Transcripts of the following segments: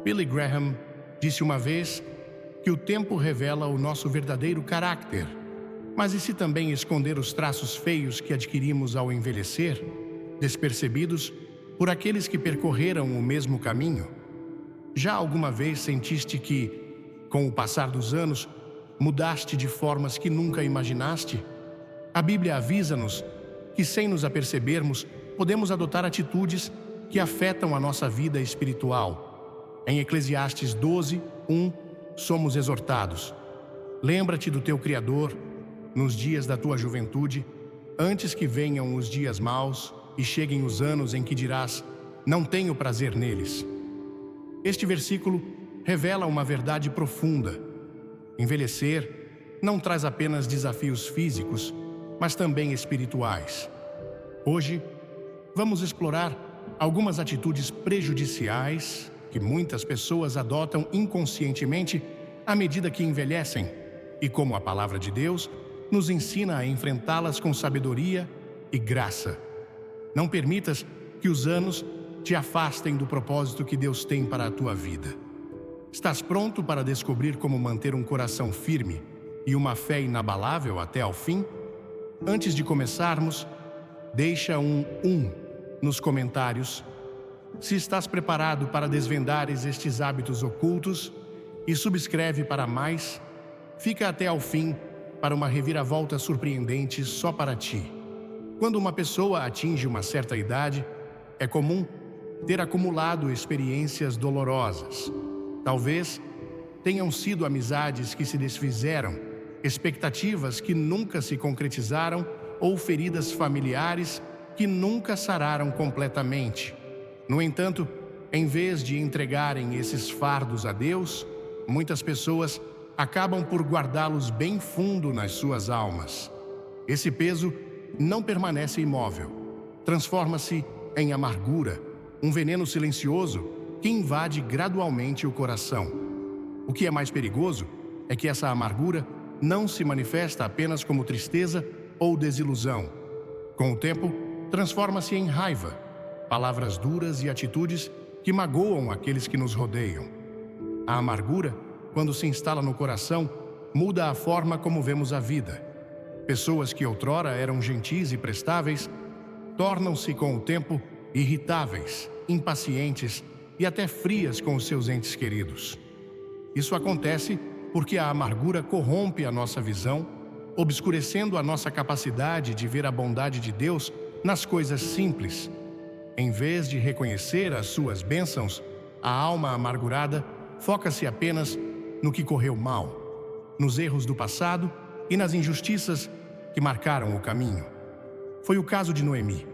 Billy Graham disse uma vez que o tempo revela o nosso verdadeiro caráter, mas e se também esconder os traços feios que adquirimos ao envelhecer, despercebidos por aqueles que percorreram o mesmo caminho? Já alguma vez sentiste que, com o passar dos anos, mudaste de formas que nunca imaginaste? A Bíblia avisa-nos que, sem nos apercebermos, podemos adotar atitudes que afetam a nossa vida espiritual. Em Eclesiastes 12:1, somos exortados: lembra-te do teu Criador nos dias da tua juventude, antes que venham os dias maus e cheguem os anos em que dirás: não tenho prazer neles. Este versículo revela uma verdade profunda. Envelhecer não traz apenas desafios físicos, mas também espirituais. Hoje, vamos explorar algumas atitudes prejudiciais que muitas pessoas adotam inconscientemente à medida que envelhecem, e como a palavra de Deus nos ensina a enfrentá-las com sabedoria e graça. Não permitas que os anos te afastem do propósito que Deus tem para a tua vida. Estás pronto para descobrir como manter um coração firme e uma fé inabalável até ao fim? Antes de começarmos, deixa um nos comentários se estás preparado para desvendares estes hábitos ocultos, e subscreve para mais. Fica até ao fim para uma reviravolta surpreendente só para ti. Quando uma pessoa atinge uma certa idade, é comum ter acumulado experiências dolorosas. Talvez tenham sido amizades que se desfizeram, expectativas que nunca se concretizaram ou feridas familiares que nunca sararam completamente. No entanto, em vez de entregarem esses fardos a Deus, muitas pessoas acabam por guardá-los bem fundo nas suas almas. Esse peso não permanece imóvel. Transforma-se em amargura, um veneno silencioso que invade gradualmente o coração. O que é mais perigoso é que essa amargura não se manifesta apenas como tristeza ou desilusão. Com o tempo, transforma-se em raiva, palavras duras e atitudes que magoam aqueles que nos rodeiam. A amargura, quando se instala no coração, muda a forma como vemos a vida. Pessoas que outrora eram gentis e prestáveis, tornam-se com o tempo irritáveis, impacientes e até frias com os seus entes queridos. Isso acontece porque a amargura corrompe a nossa visão, obscurecendo a nossa capacidade de ver a bondade de Deus nas coisas simples. Em vez de reconhecer as suas bênçãos, a alma amargurada foca-se apenas no que correu mal, nos erros do passado e nas injustiças que marcaram o caminho. Foi o caso de Noemi,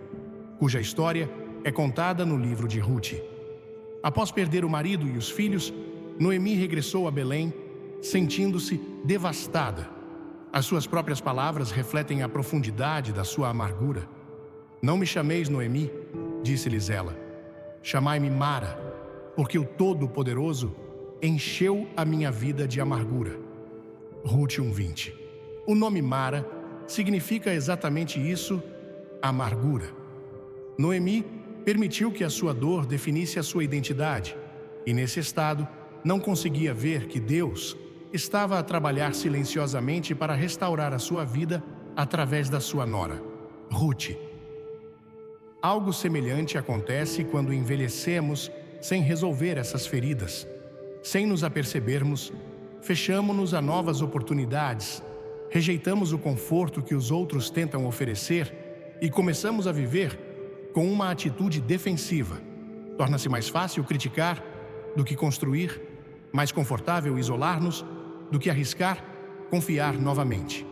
cuja história é contada no livro de Ruth. Após perder o marido e os filhos, Noemi regressou a Belém, sentindo-se devastada. As suas próprias palavras refletem a profundidade da sua amargura. Não me chameis Noemi, disse-lhes ela. Chamai-me Mara, porque o Todo-Poderoso encheu a minha vida de amargura. Ruth 1:20. O nome Mara significa exatamente isso, amargura. Noemi permitiu que a sua dor definisse a sua identidade, e nesse estado não conseguia ver que Deus estava a trabalhar silenciosamente para restaurar a sua vida através da sua nora, Ruth. Algo semelhante acontece quando envelhecemos sem resolver essas feridas. Sem nos apercebermos, fechamo-nos a novas oportunidades, rejeitamos o conforto que os outros tentam oferecer e começamos a viver com uma atitude defensiva. Torna-se mais fácil criticar do que construir, mais confortável isolar-nos do que arriscar confiar novamente.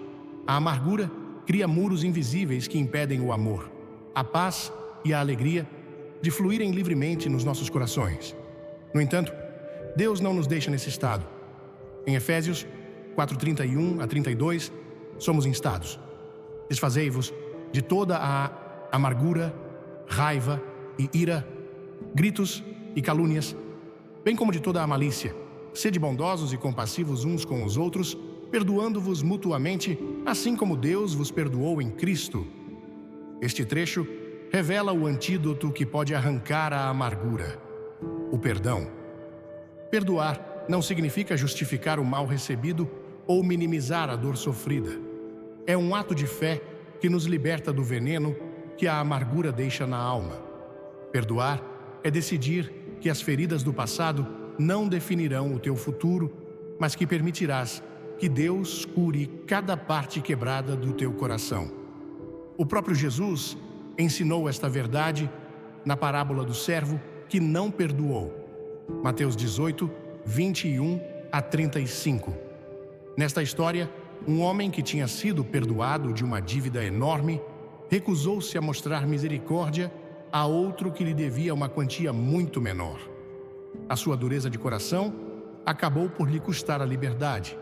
A amargura cria muros invisíveis que impedem o amor, a paz e a alegria de fluírem livremente nos nossos corações. No entanto, Deus não nos deixa nesse estado. Em Efésios 4:31-32, somos instados: desfazei-vos de toda a amargura, raiva e ira, gritos e calúnias, bem como de toda a malícia. Sede bondosos e compassivos uns com os outros, perdoando-vos mutuamente, assim como Deus vos perdoou em Cristo. Este trecho revela o antídoto que pode arrancar a amargura: o perdão. Perdoar não significa justificar o mal recebido ou minimizar a dor sofrida. É um ato de fé que nos liberta do veneno que a amargura deixa na alma. Perdoar é decidir que as feridas do passado não definirão o teu futuro, mas que permitirás que Deus cure cada parte quebrada do teu coração. O próprio Jesus ensinou esta verdade na parábola do servo que não perdoou. Mateus 18, 21 a 35. Nesta história, um homem que tinha sido perdoado de uma dívida enorme recusou-se a mostrar misericórdia a outro que lhe devia uma quantia muito menor. A sua dureza de coração acabou por lhe custar a liberdade,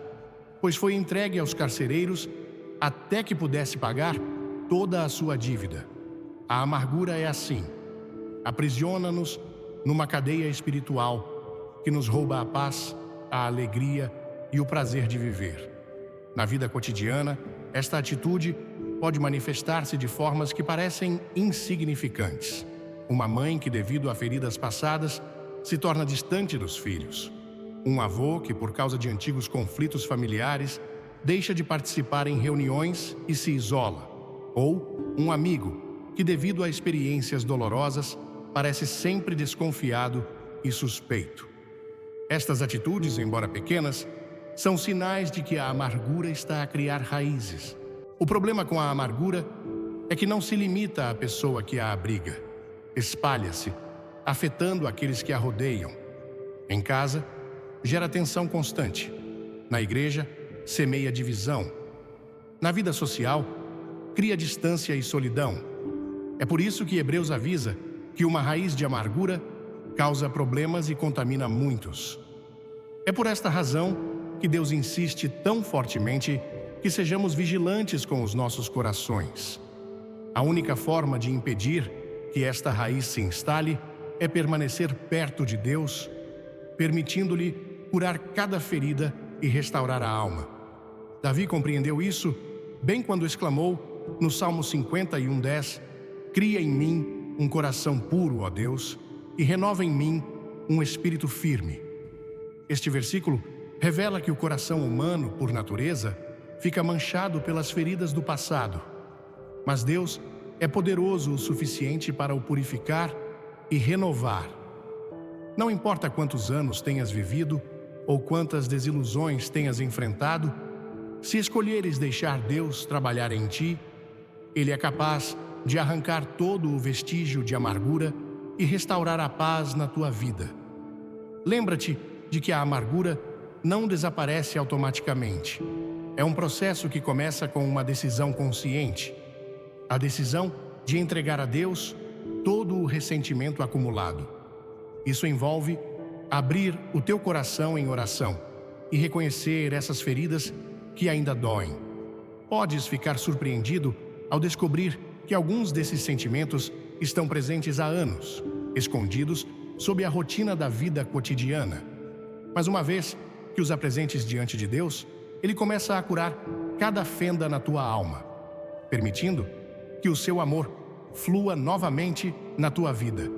pois foi entregue aos carcereiros até que pudesse pagar toda a sua dívida. A amargura é assim. Aprisiona-nos numa cadeia espiritual que nos rouba a paz, a alegria e o prazer de viver. Na vida cotidiana, esta atitude pode manifestar-se de formas que parecem insignificantes. Uma mãe que, devido a feridas passadas, se torna distante dos filhos. Um avô que, por causa de antigos conflitos familiares, deixa de participar em reuniões e se isola. Ou um amigo que, devido a experiências dolorosas, parece sempre desconfiado e suspeito. Estas atitudes, embora pequenas, são sinais de que a amargura está a criar raízes. O problema com a amargura é que não se limita à pessoa que a abriga. Espalha-se, afetando aqueles que a rodeiam. Em casa, gera tensão constante. Na igreja, semeia divisão. Na vida social, cria distância e solidão. É por isso que Hebreus avisa que uma raiz de amargura causa problemas e contamina muitos. É por esta razão que Deus insiste tão fortemente que sejamos vigilantes com os nossos corações. A única forma de impedir que esta raiz se instale é permanecer perto de Deus, permitindo-lhe curar cada ferida e restaurar a alma. Davi compreendeu isso bem quando exclamou no Salmo 51:10: "Cria em mim um coração puro, ó Deus, e renova em mim um espírito firme." Este versículo revela que o coração humano, por natureza, fica manchado pelas feridas do passado. Mas Deus é poderoso o suficiente para o purificar e renovar. Não importa quantos anos tenhas vivido ou quantas desilusões tenhas enfrentado, se escolheres deixar Deus trabalhar em ti, Ele é capaz de arrancar todo o vestígio de amargura e restaurar a paz na tua vida. Lembra-te de que a amargura não desaparece automaticamente. É um processo que começa com uma decisão consciente. A decisão de entregar a Deus todo o ressentimento acumulado. Isso envolve abrir o teu coração em oração e reconhecer essas feridas que ainda doem. Podes ficar surpreendido ao descobrir que alguns desses sentimentos estão presentes há anos, escondidos sob a rotina da vida cotidiana. Mas uma vez que os apresentes diante de Deus, Ele começa a curar cada fenda na tua alma, permitindo que o seu amor flua novamente na tua vida.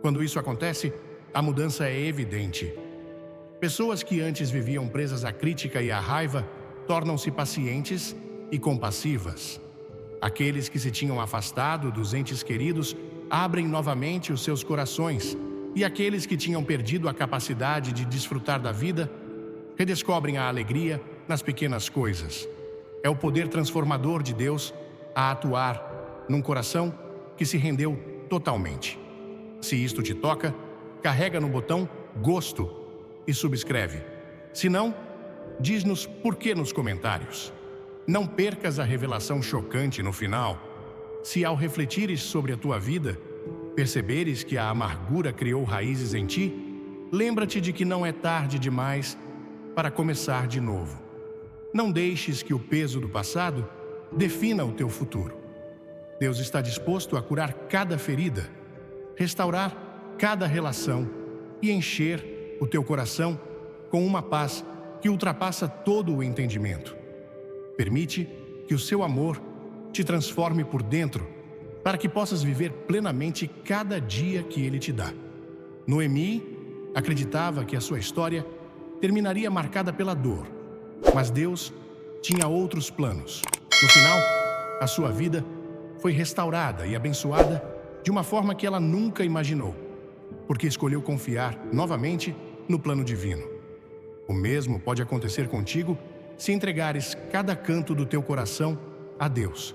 Quando isso acontece, a mudança é evidente. Pessoas que antes viviam presas à crítica e à raiva tornam-se pacientes e compassivas. Aqueles que se tinham afastado dos entes queridos abrem novamente os seus corações, e aqueles que tinham perdido a capacidade de desfrutar da vida redescobrem a alegria nas pequenas coisas. É o poder transformador de Deus a atuar num coração que se rendeu totalmente. Se isto te toca, carrega no botão Gosto e subscreve. Se não, diz-nos por que nos comentários. Não percas a revelação chocante no final. Se ao refletires sobre a tua vida, perceberes que a amargura criou raízes em ti, lembra-te de que não é tarde demais para começar de novo. Não deixes que o peso do passado defina o teu futuro. Deus está disposto a curar cada ferida, restaurar cada relação e encher o teu coração com uma paz que ultrapassa todo o entendimento. Permite que o seu amor te transforme por dentro, para que possas viver plenamente cada dia que Ele te dá. Noemi acreditava que a sua história terminaria marcada pela dor, mas Deus tinha outros planos. No final, a sua vida foi restaurada e abençoada de uma forma que ela nunca imaginou, porque escolheu confiar novamente no plano divino. O mesmo pode acontecer contigo se entregares cada canto do teu coração a Deus.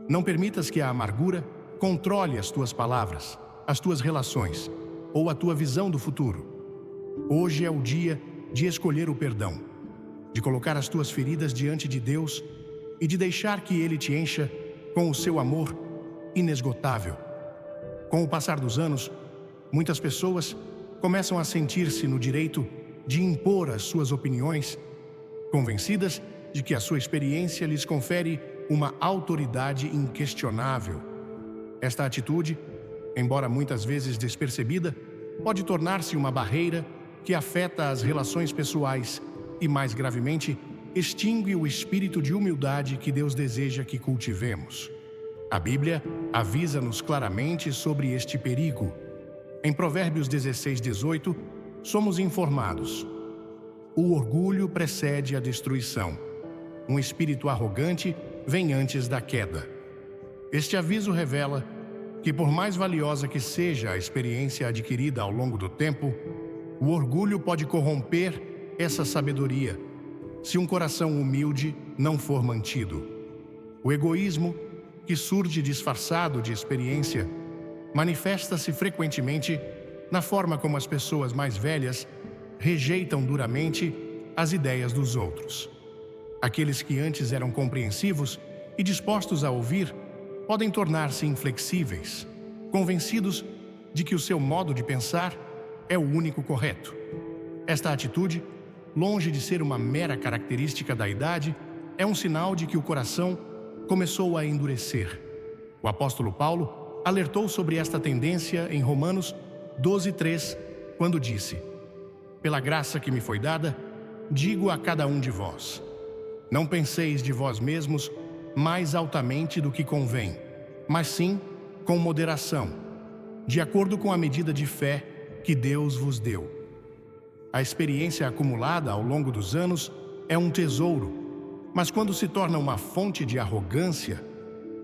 Não permitas que a amargura controle as tuas palavras, as tuas relações ou a tua visão do futuro. Hoje é o dia de escolher o perdão, de colocar as tuas feridas diante de Deus e de deixar que Ele te encha com o seu amor inesgotável. Com o passar dos anos, muitas pessoas começam a sentir-se no direito de impor as suas opiniões, convencidas de que a sua experiência lhes confere uma autoridade inquestionável. Esta atitude, embora muitas vezes despercebida, pode tornar-se uma barreira que afeta as relações pessoais e, mais gravemente, extingue o espírito de humildade que Deus deseja que cultivemos. A Bíblia avisa-nos claramente sobre este perigo. Em Provérbios 16:18, somos informados: o orgulho precede a destruição. Um espírito arrogante vem antes da queda. Este aviso revela que, por mais valiosa que seja a experiência adquirida ao longo do tempo, o orgulho pode corromper essa sabedoria se um coração humilde não for mantido. O egoísmo, que surge disfarçado de experiência, manifesta-se frequentemente na forma como as pessoas mais velhas rejeitam duramente as ideias dos outros. Aqueles que antes eram compreensivos e dispostos a ouvir podem tornar-se inflexíveis, convencidos de que o seu modo de pensar é o único correto. Esta atitude, longe de ser uma mera característica da idade, é um sinal de que o coração começou a endurecer. O apóstolo Paulo alertou sobre esta tendência em Romanos 12:3, quando disse: pela graça que me foi dada, digo a cada um de vós: não penseis de vós mesmos mais altamente do que convém, mas sim com moderação, de acordo com a medida de fé que Deus vos deu. A experiência acumulada ao longo dos anos é um tesouro, mas quando se torna uma fonte de arrogância,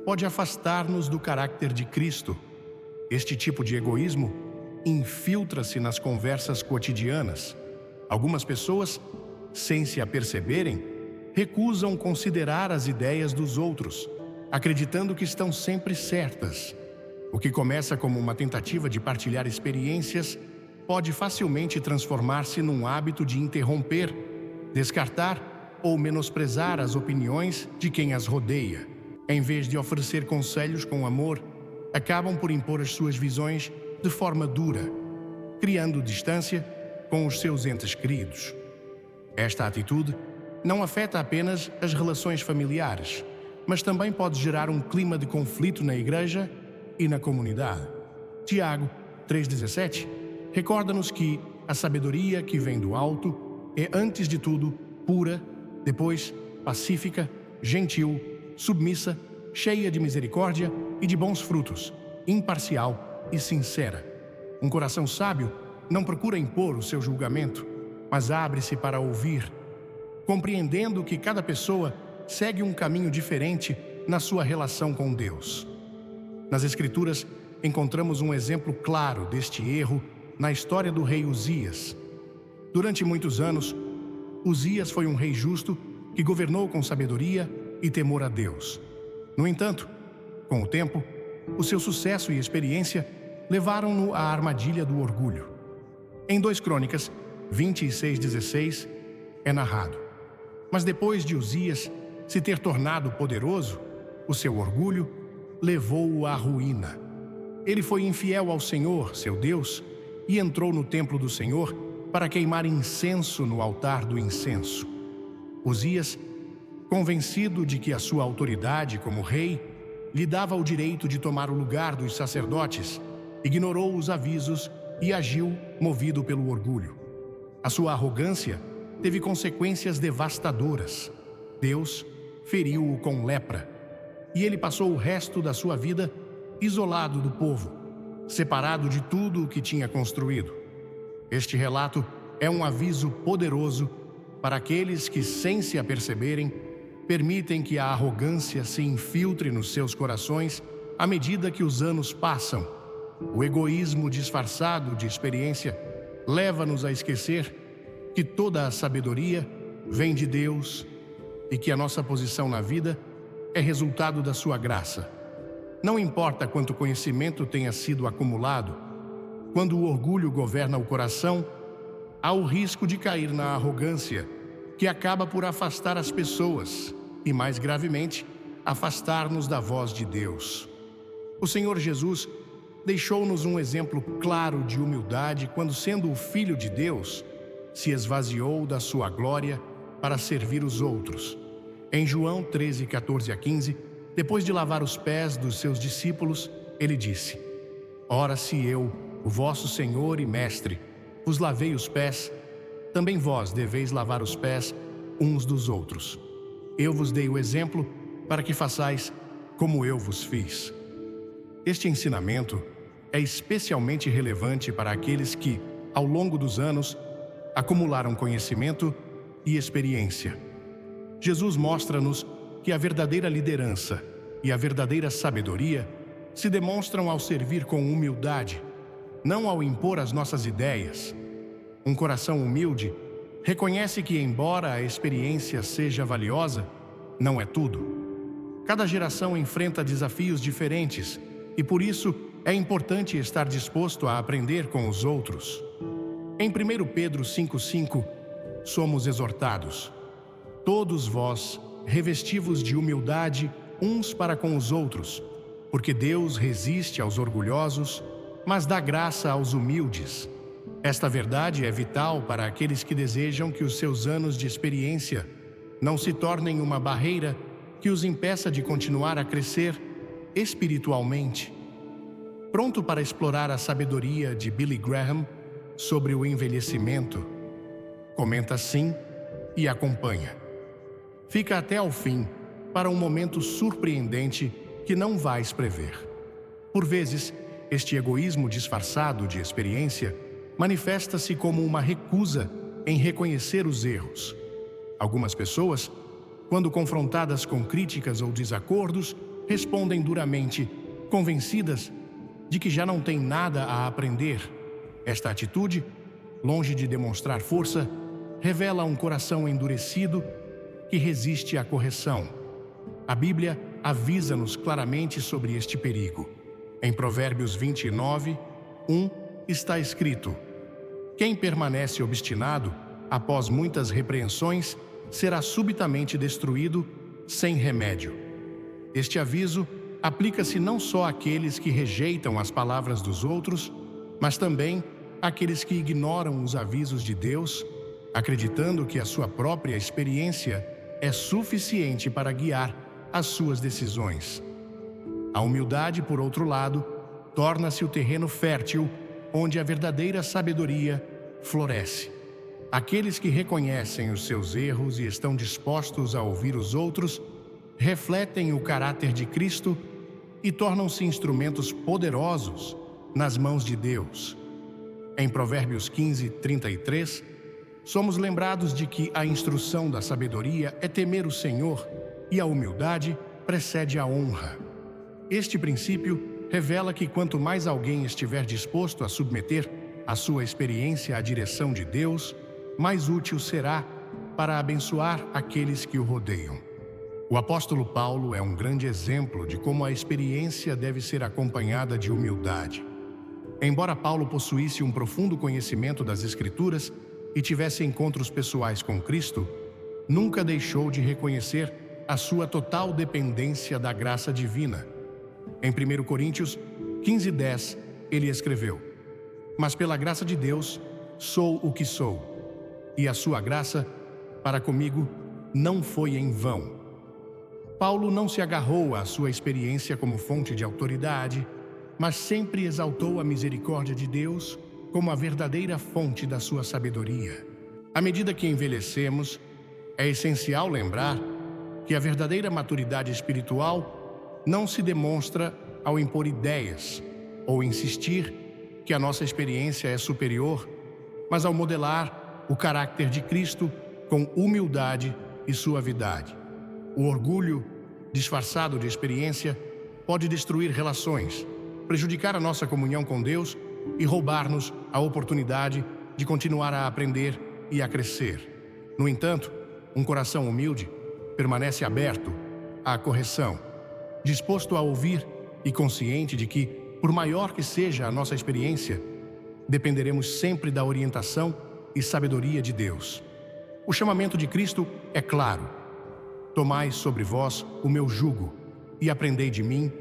pode afastar-nos do caráter de Cristo. Este tipo de egoísmo infiltra-se nas conversas cotidianas. Algumas pessoas, sem se aperceberem, recusam considerar as ideias dos outros, acreditando que estão sempre certas. O que começa como uma tentativa de partilhar experiências pode facilmente transformar-se num hábito de interromper, descartar ou menosprezar as opiniões de quem as rodeia. Em vez de oferecer conselhos com amor, acabam por impor as suas visões de forma dura, criando distância com os seus entes queridos. Esta atitude não afeta apenas as relações familiares, mas também pode gerar um clima de conflito na igreja e na comunidade. Tiago 3,17 recorda-nos que a sabedoria que vem do alto é, antes de tudo, pura, depois pacífica, gentil, submissa, cheia de misericórdia e de bons frutos, imparcial e sincera. Um coração sábio não procura impor o seu julgamento, mas abre-se para ouvir, compreendendo que cada pessoa segue um caminho diferente na sua relação com Deus. Nas Escrituras, encontramos um exemplo claro deste erro na história do rei Uzias. Durante muitos anos, Uzias foi um rei justo que governou com sabedoria e temor a Deus. No entanto, com o tempo, o seu sucesso e experiência levaram-no à armadilha do orgulho. Em 2 Crônicas 26:16 é narrado: mas depois de Uzias se ter tornado poderoso, o seu orgulho levou-o à ruína. Ele foi infiel ao Senhor, seu Deus, e entrou no templo do Senhor para queimar incenso no altar do incenso. Uzias, convencido de que a sua autoridade como rei lhe dava o direito de tomar o lugar dos sacerdotes, ignorou os avisos e agiu movido pelo orgulho. A sua arrogância teve consequências devastadoras. Deus feriu-o com lepra, e ele passou o resto da sua vida isolado do povo, separado de tudo o que tinha construído. Este relato é um aviso poderoso para aqueles que, sem se aperceberem, permitem que a arrogância se infiltre nos seus corações à medida que os anos passam. O egoísmo disfarçado de experiência leva-nos a esquecer que toda a sabedoria vem de Deus e que a nossa posição na vida é resultado da sua graça. Não importa quanto conhecimento tenha sido acumulado, quando o orgulho governa o coração, há o risco de cair na arrogância, que acaba por afastar as pessoas e, mais gravemente, afastar-nos da voz de Deus. O Senhor Jesus deixou-nos um exemplo claro de humildade quando, sendo o Filho de Deus, se esvaziou da sua glória para servir os outros. Em João 13, 14 a 15, depois de lavar os pés dos seus discípulos, ele disse: Ora, se eu, o vosso Senhor e Mestre, vos lavei os pés, também vós deveis lavar os pés uns dos outros. Eu vos dei o exemplo para que façais como eu vos fiz. Este ensinamento é especialmente relevante para aqueles que, ao longo dos anos, acumularam conhecimento e experiência. Jesus mostra-nos que a verdadeira liderança e a verdadeira sabedoria se demonstram ao servir com humildade, não ao impor as nossas ideias. Um coração humilde reconhece que, embora a experiência seja valiosa, não é tudo. Cada geração enfrenta desafios diferentes e, por isso, é importante estar disposto a aprender com os outros. Em 1 Pedro 5,5, somos exortados: todos vós, revesti-vos de humildade uns para com os outros, porque Deus resiste aos orgulhosos, mas dá graça aos humildes. Esta verdade é vital para aqueles que desejam que os seus anos de experiência não se tornem uma barreira que os impeça de continuar a crescer espiritualmente. Pronto para explorar a sabedoria de Billy Graham sobre o envelhecimento? Comenta assim e acompanha. Fica até ao fim para um momento surpreendente que não vais prever. Por vezes, este egoísmo disfarçado de experiência manifesta-se como uma recusa em reconhecer os erros. Algumas pessoas, quando confrontadas com críticas ou desacordos, respondem duramente, convencidas de que já não têm nada a aprender. Esta atitude, longe de demonstrar força, revela um coração endurecido que resiste à correção. A Bíblia avisa-nos claramente sobre este perigo. Em Provérbios 29, 1, está escrito: quem permanece obstinado, após muitas repreensões, será subitamente destruído, sem remédio. Este aviso aplica-se não só àqueles que rejeitam as palavras dos outros, mas também àqueles que ignoram os avisos de Deus, acreditando que a sua própria experiência é suficiente para guiar as suas decisões. A humildade, por outro lado, torna-se o terreno fértil onde a verdadeira sabedoria floresce. Aqueles que reconhecem os seus erros e estão dispostos a ouvir os outros refletem o caráter de Cristo e tornam-se instrumentos poderosos nas mãos de Deus. Em Provérbios 15, 33, somos lembrados de que a instrução da sabedoria é temer o Senhor e a humildade precede a honra. Este princípio revela que quanto mais alguém estiver disposto a submeter a sua experiência à direção de Deus, mais útil será para abençoar aqueles que o rodeiam. O apóstolo Paulo é um grande exemplo de como a experiência deve ser acompanhada de humildade. Embora Paulo possuísse um profundo conhecimento das Escrituras e tivesse encontros pessoais com Cristo, nunca deixou de reconhecer a sua total dependência da graça divina. Em 1 Coríntios 15:10, ele escreveu: mas pela graça de Deus sou o que sou, e a sua graça para comigo não foi em vão. Paulo não se agarrou à sua experiência como fonte de autoridade, mas sempre exaltou a misericórdia de Deus como a verdadeira fonte da sua sabedoria. À medida que envelhecemos, é essencial lembrar que a verdadeira maturidade espiritual não se demonstra ao impor ideias ou insistir que a nossa experiência é superior mas ao modelar o caráter de Cristo com humildade e suavidade. O orgulho, disfarçado de experiência, pode destruir relações, prejudicar a nossa comunhão com Deus e roubar-nos a oportunidade de continuar a aprender e a crescer. No entanto, um coração humilde permanece aberto à correção, disposto a ouvir e consciente de que, por maior que seja a nossa experiência, dependeremos sempre da orientação e sabedoria de Deus. O chamamento de Cristo é claro: tomai sobre vós o meu jugo e aprendei de mim,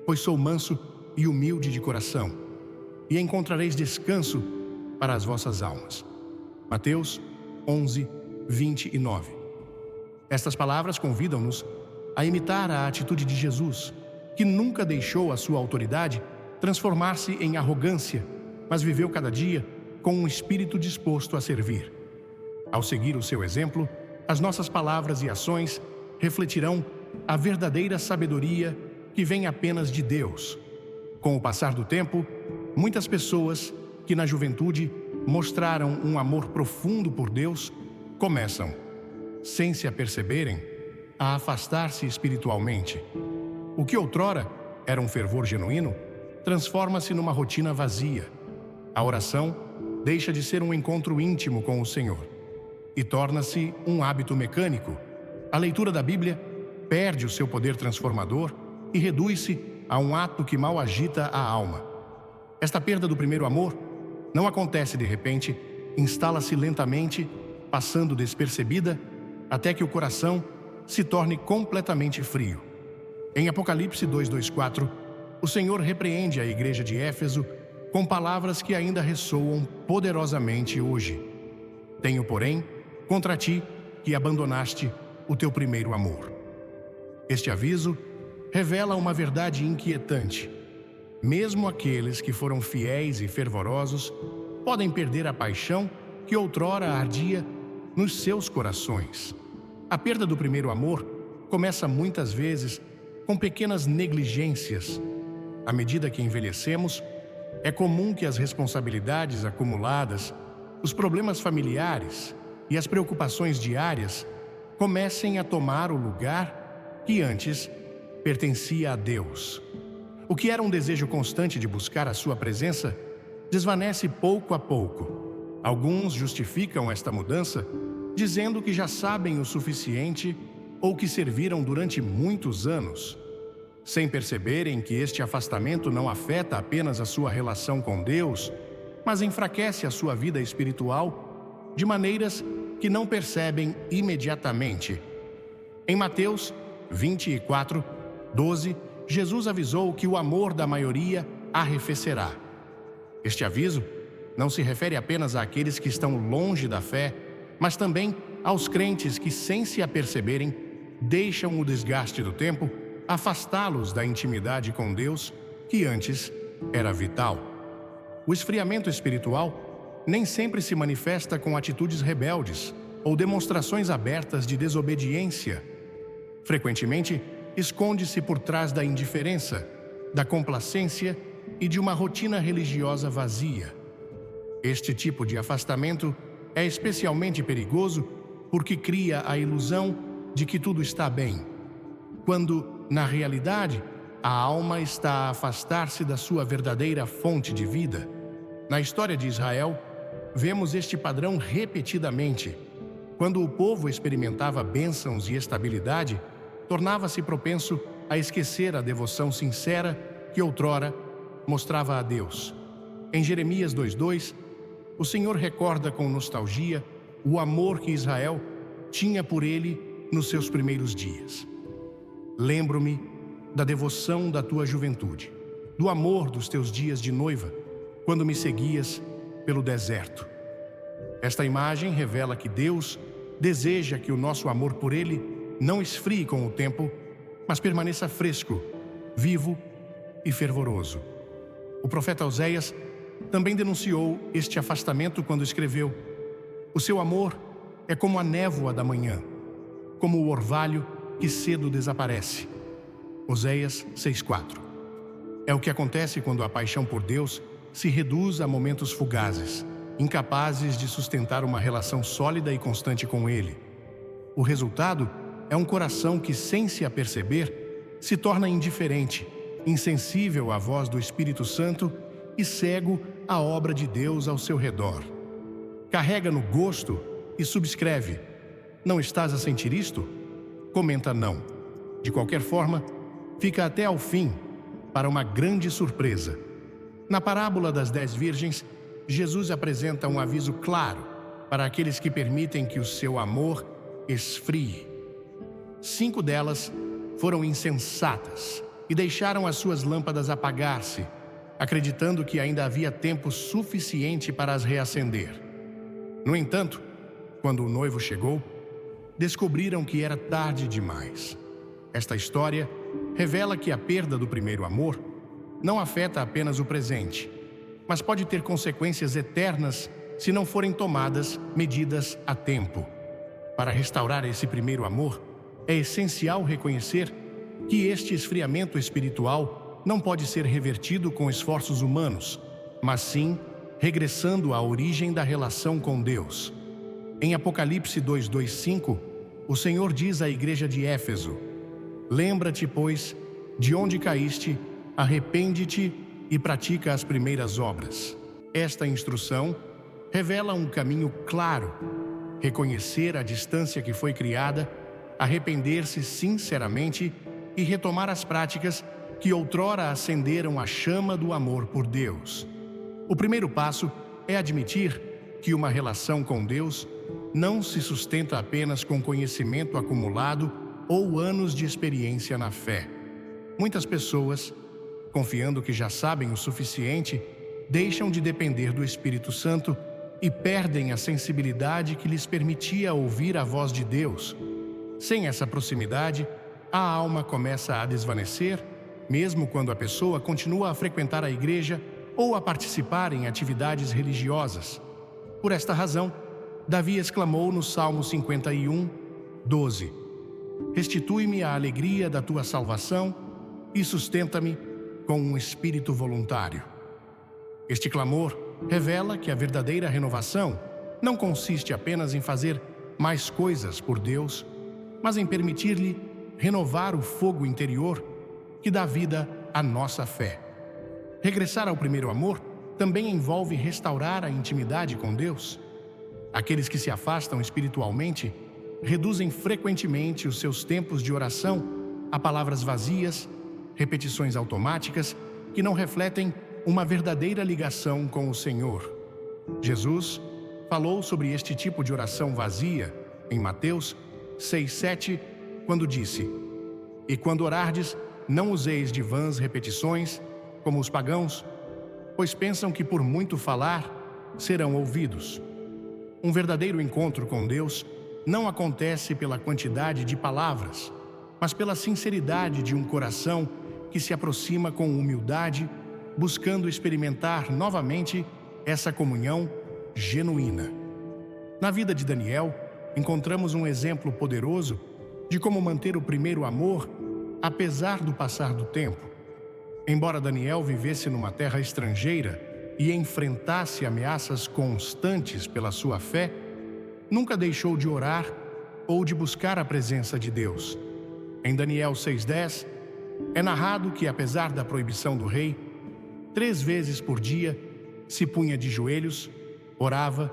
pois sou manso e humilde de coração, e encontrareis descanso para as vossas almas. Mateus 11, 29. Estas palavras convidam-nos a imitar a atitude de Jesus, que nunca deixou a sua autoridade transformar-se em arrogância, mas viveu cada dia com um espírito disposto a servir. Ao seguir o seu exemplo, as nossas palavras e ações refletirão a verdadeira sabedoria que vem apenas de Deus. Com o passar do tempo, muitas pessoas que na juventude mostraram um amor profundo por Deus começam, sem se aperceberem, a afastar-se espiritualmente. O que outrora era um fervor genuíno transforma-se numa rotina vazia. A oração deixa de ser um encontro íntimo com o Senhor e torna-se um hábito mecânico. A leitura da Bíblia perde o seu poder transformador e reduz-se a um ato que mal agita a alma. Esta perda do primeiro amor não acontece de repente, instala-se lentamente, passando despercebida, até que o coração se torne completamente frio. Em Apocalipse 2:4, o Senhor repreende a igreja de Éfeso com palavras que ainda ressoam poderosamente hoje. Tenho, porém, contra ti que abandonaste o teu primeiro amor. Este aviso revela uma verdade inquietante. Mesmo aqueles que foram fiéis e fervorosos podem perder a paixão que outrora ardia nos seus corações. A perda do primeiro amor começa muitas vezes com pequenas negligências. À medida que envelhecemos, é comum que as responsabilidades acumuladas, os problemas familiares e as preocupações diárias comecem a tomar o lugar que antes pertencia a Deus. O que era um desejo constante de buscar a sua presença desvanece pouco a pouco. Alguns justificam esta mudança dizendo que já sabem o suficiente ou que serviram durante muitos anos, sem perceberem que este afastamento não afeta apenas a sua relação com Deus, mas enfraquece a sua vida espiritual de maneiras que não percebem imediatamente. Em Mateus 24:12, Jesus avisou que o amor da maioria arrefecerá. Este aviso não se refere apenas àqueles que estão longe da fé, mas também aos crentes que, sem se aperceberem, deixam o desgaste do tempo afastá-los da intimidade com Deus, que antes era vital. O esfriamento espiritual nem sempre se manifesta com atitudes rebeldes ou demonstrações abertas de desobediência. Frequentemente, esconde-se por trás da indiferença, da complacência e de uma rotina religiosa vazia. Este tipo de afastamento é especialmente perigoso porque cria a ilusão de que tudo está bem, quando, na realidade, a alma está a afastar-se da sua verdadeira fonte de vida. Na história de Israel, vemos este padrão repetidamente. Quando o povo experimentava bênçãos e estabilidade, tornava-se propenso a esquecer a devoção sincera que outrora mostrava a Deus. Em Jeremias 2:2, o Senhor recorda com nostalgia o amor que Israel tinha por ele nos seus primeiros dias. Lembro-me da devoção da tua juventude, do amor dos teus dias de noiva, quando me seguias pelo deserto. Esta imagem revela que Deus deseja que o nosso amor por Ele não esfrie com o tempo, mas permaneça fresco, vivo e fervoroso. O profeta Oséias também denunciou este afastamento quando escreveu: o seu amor é como a névoa da manhã, como o orvalho que cedo desaparece. Oséias 6:4. É o que acontece quando a paixão por Deus se reduz a momentos fugazes, incapazes de sustentar uma relação sólida e constante com Ele. O resultado é um coração que, sem se aperceber, se torna indiferente, insensível à voz do Espírito Santo e cego à obra de Deus ao seu redor. Carrega no gosto e subscreve: não estás a sentir isto? Comenta não. De qualquer forma, fica até ao fim, para uma grande surpresa. Na parábola das 10 virgens, Jesus apresenta um aviso claro para aqueles que permitem que o seu amor esfrie. 5 delas foram insensatas e deixaram as suas lâmpadas apagar-se, acreditando que ainda havia tempo suficiente para as reacender. No entanto, quando o noivo chegou, descobriram que era tarde demais. Esta história revela que a perda do primeiro amor não afeta apenas o presente, mas pode ter consequências eternas se não forem tomadas medidas a tempo. Para restaurar esse primeiro amor, é essencial reconhecer que este esfriamento espiritual não pode ser revertido com esforços humanos, mas sim regressando à origem da relação com Deus. Em Apocalipse 2:5, o Senhor diz à igreja de Éfeso: lembra-te, pois, de onde caíste, arrepende-te e pratica as primeiras obras. Esta instrução revela um caminho claro: reconhecer a distância que foi criada, arrepender-se sinceramente e retomar as práticas que outrora acenderam a chama do amor por Deus. O primeiro passo é admitir que uma relação com Deus não se sustenta apenas com conhecimento acumulado ou anos de experiência na fé. Muitas pessoas, confiando que já sabem o suficiente, deixam de depender do Espírito Santo e perdem a sensibilidade que lhes permitia ouvir a voz de Deus. Sem essa proximidade, a alma começa a desvanecer, mesmo quando a pessoa continua a frequentar a igreja ou a participar em atividades religiosas. Por esta razão, Davi exclamou no Salmo 51:12: restitui-me a alegria da tua salvação e sustenta-me com um espírito voluntário. Este clamor revela que a verdadeira renovação não consiste apenas em fazer mais coisas por Deus, mas em permitir-lhe renovar o fogo interior que dá vida à nossa fé. Regressar ao primeiro amor também envolve restaurar a intimidade com Deus. Aqueles que se afastam espiritualmente reduzem frequentemente os seus tempos de oração a palavras vazias, repetições automáticas que não refletem uma verdadeira ligação com o Senhor. Jesus falou sobre este tipo de oração vazia em Mateus 6:7, quando disse: e quando orardes, não useis de vãs repetições, como os pagãos, pois pensam que por muito falar serão ouvidos. Um verdadeiro encontro com Deus não acontece pela quantidade de palavras, mas pela sinceridade de um coração que se aproxima com humildade, buscando experimentar novamente essa comunhão genuína. Na vida de Daniel, encontramos um exemplo poderoso de como manter o primeiro amor apesar do passar do tempo. Embora Daniel vivesse numa terra estrangeira e enfrentasse ameaças constantes pela sua fé, nunca deixou de orar ou de buscar a presença de Deus. Em Daniel 6:10, é narrado que, apesar da proibição do rei, 3 vezes por dia se punha de joelhos, orava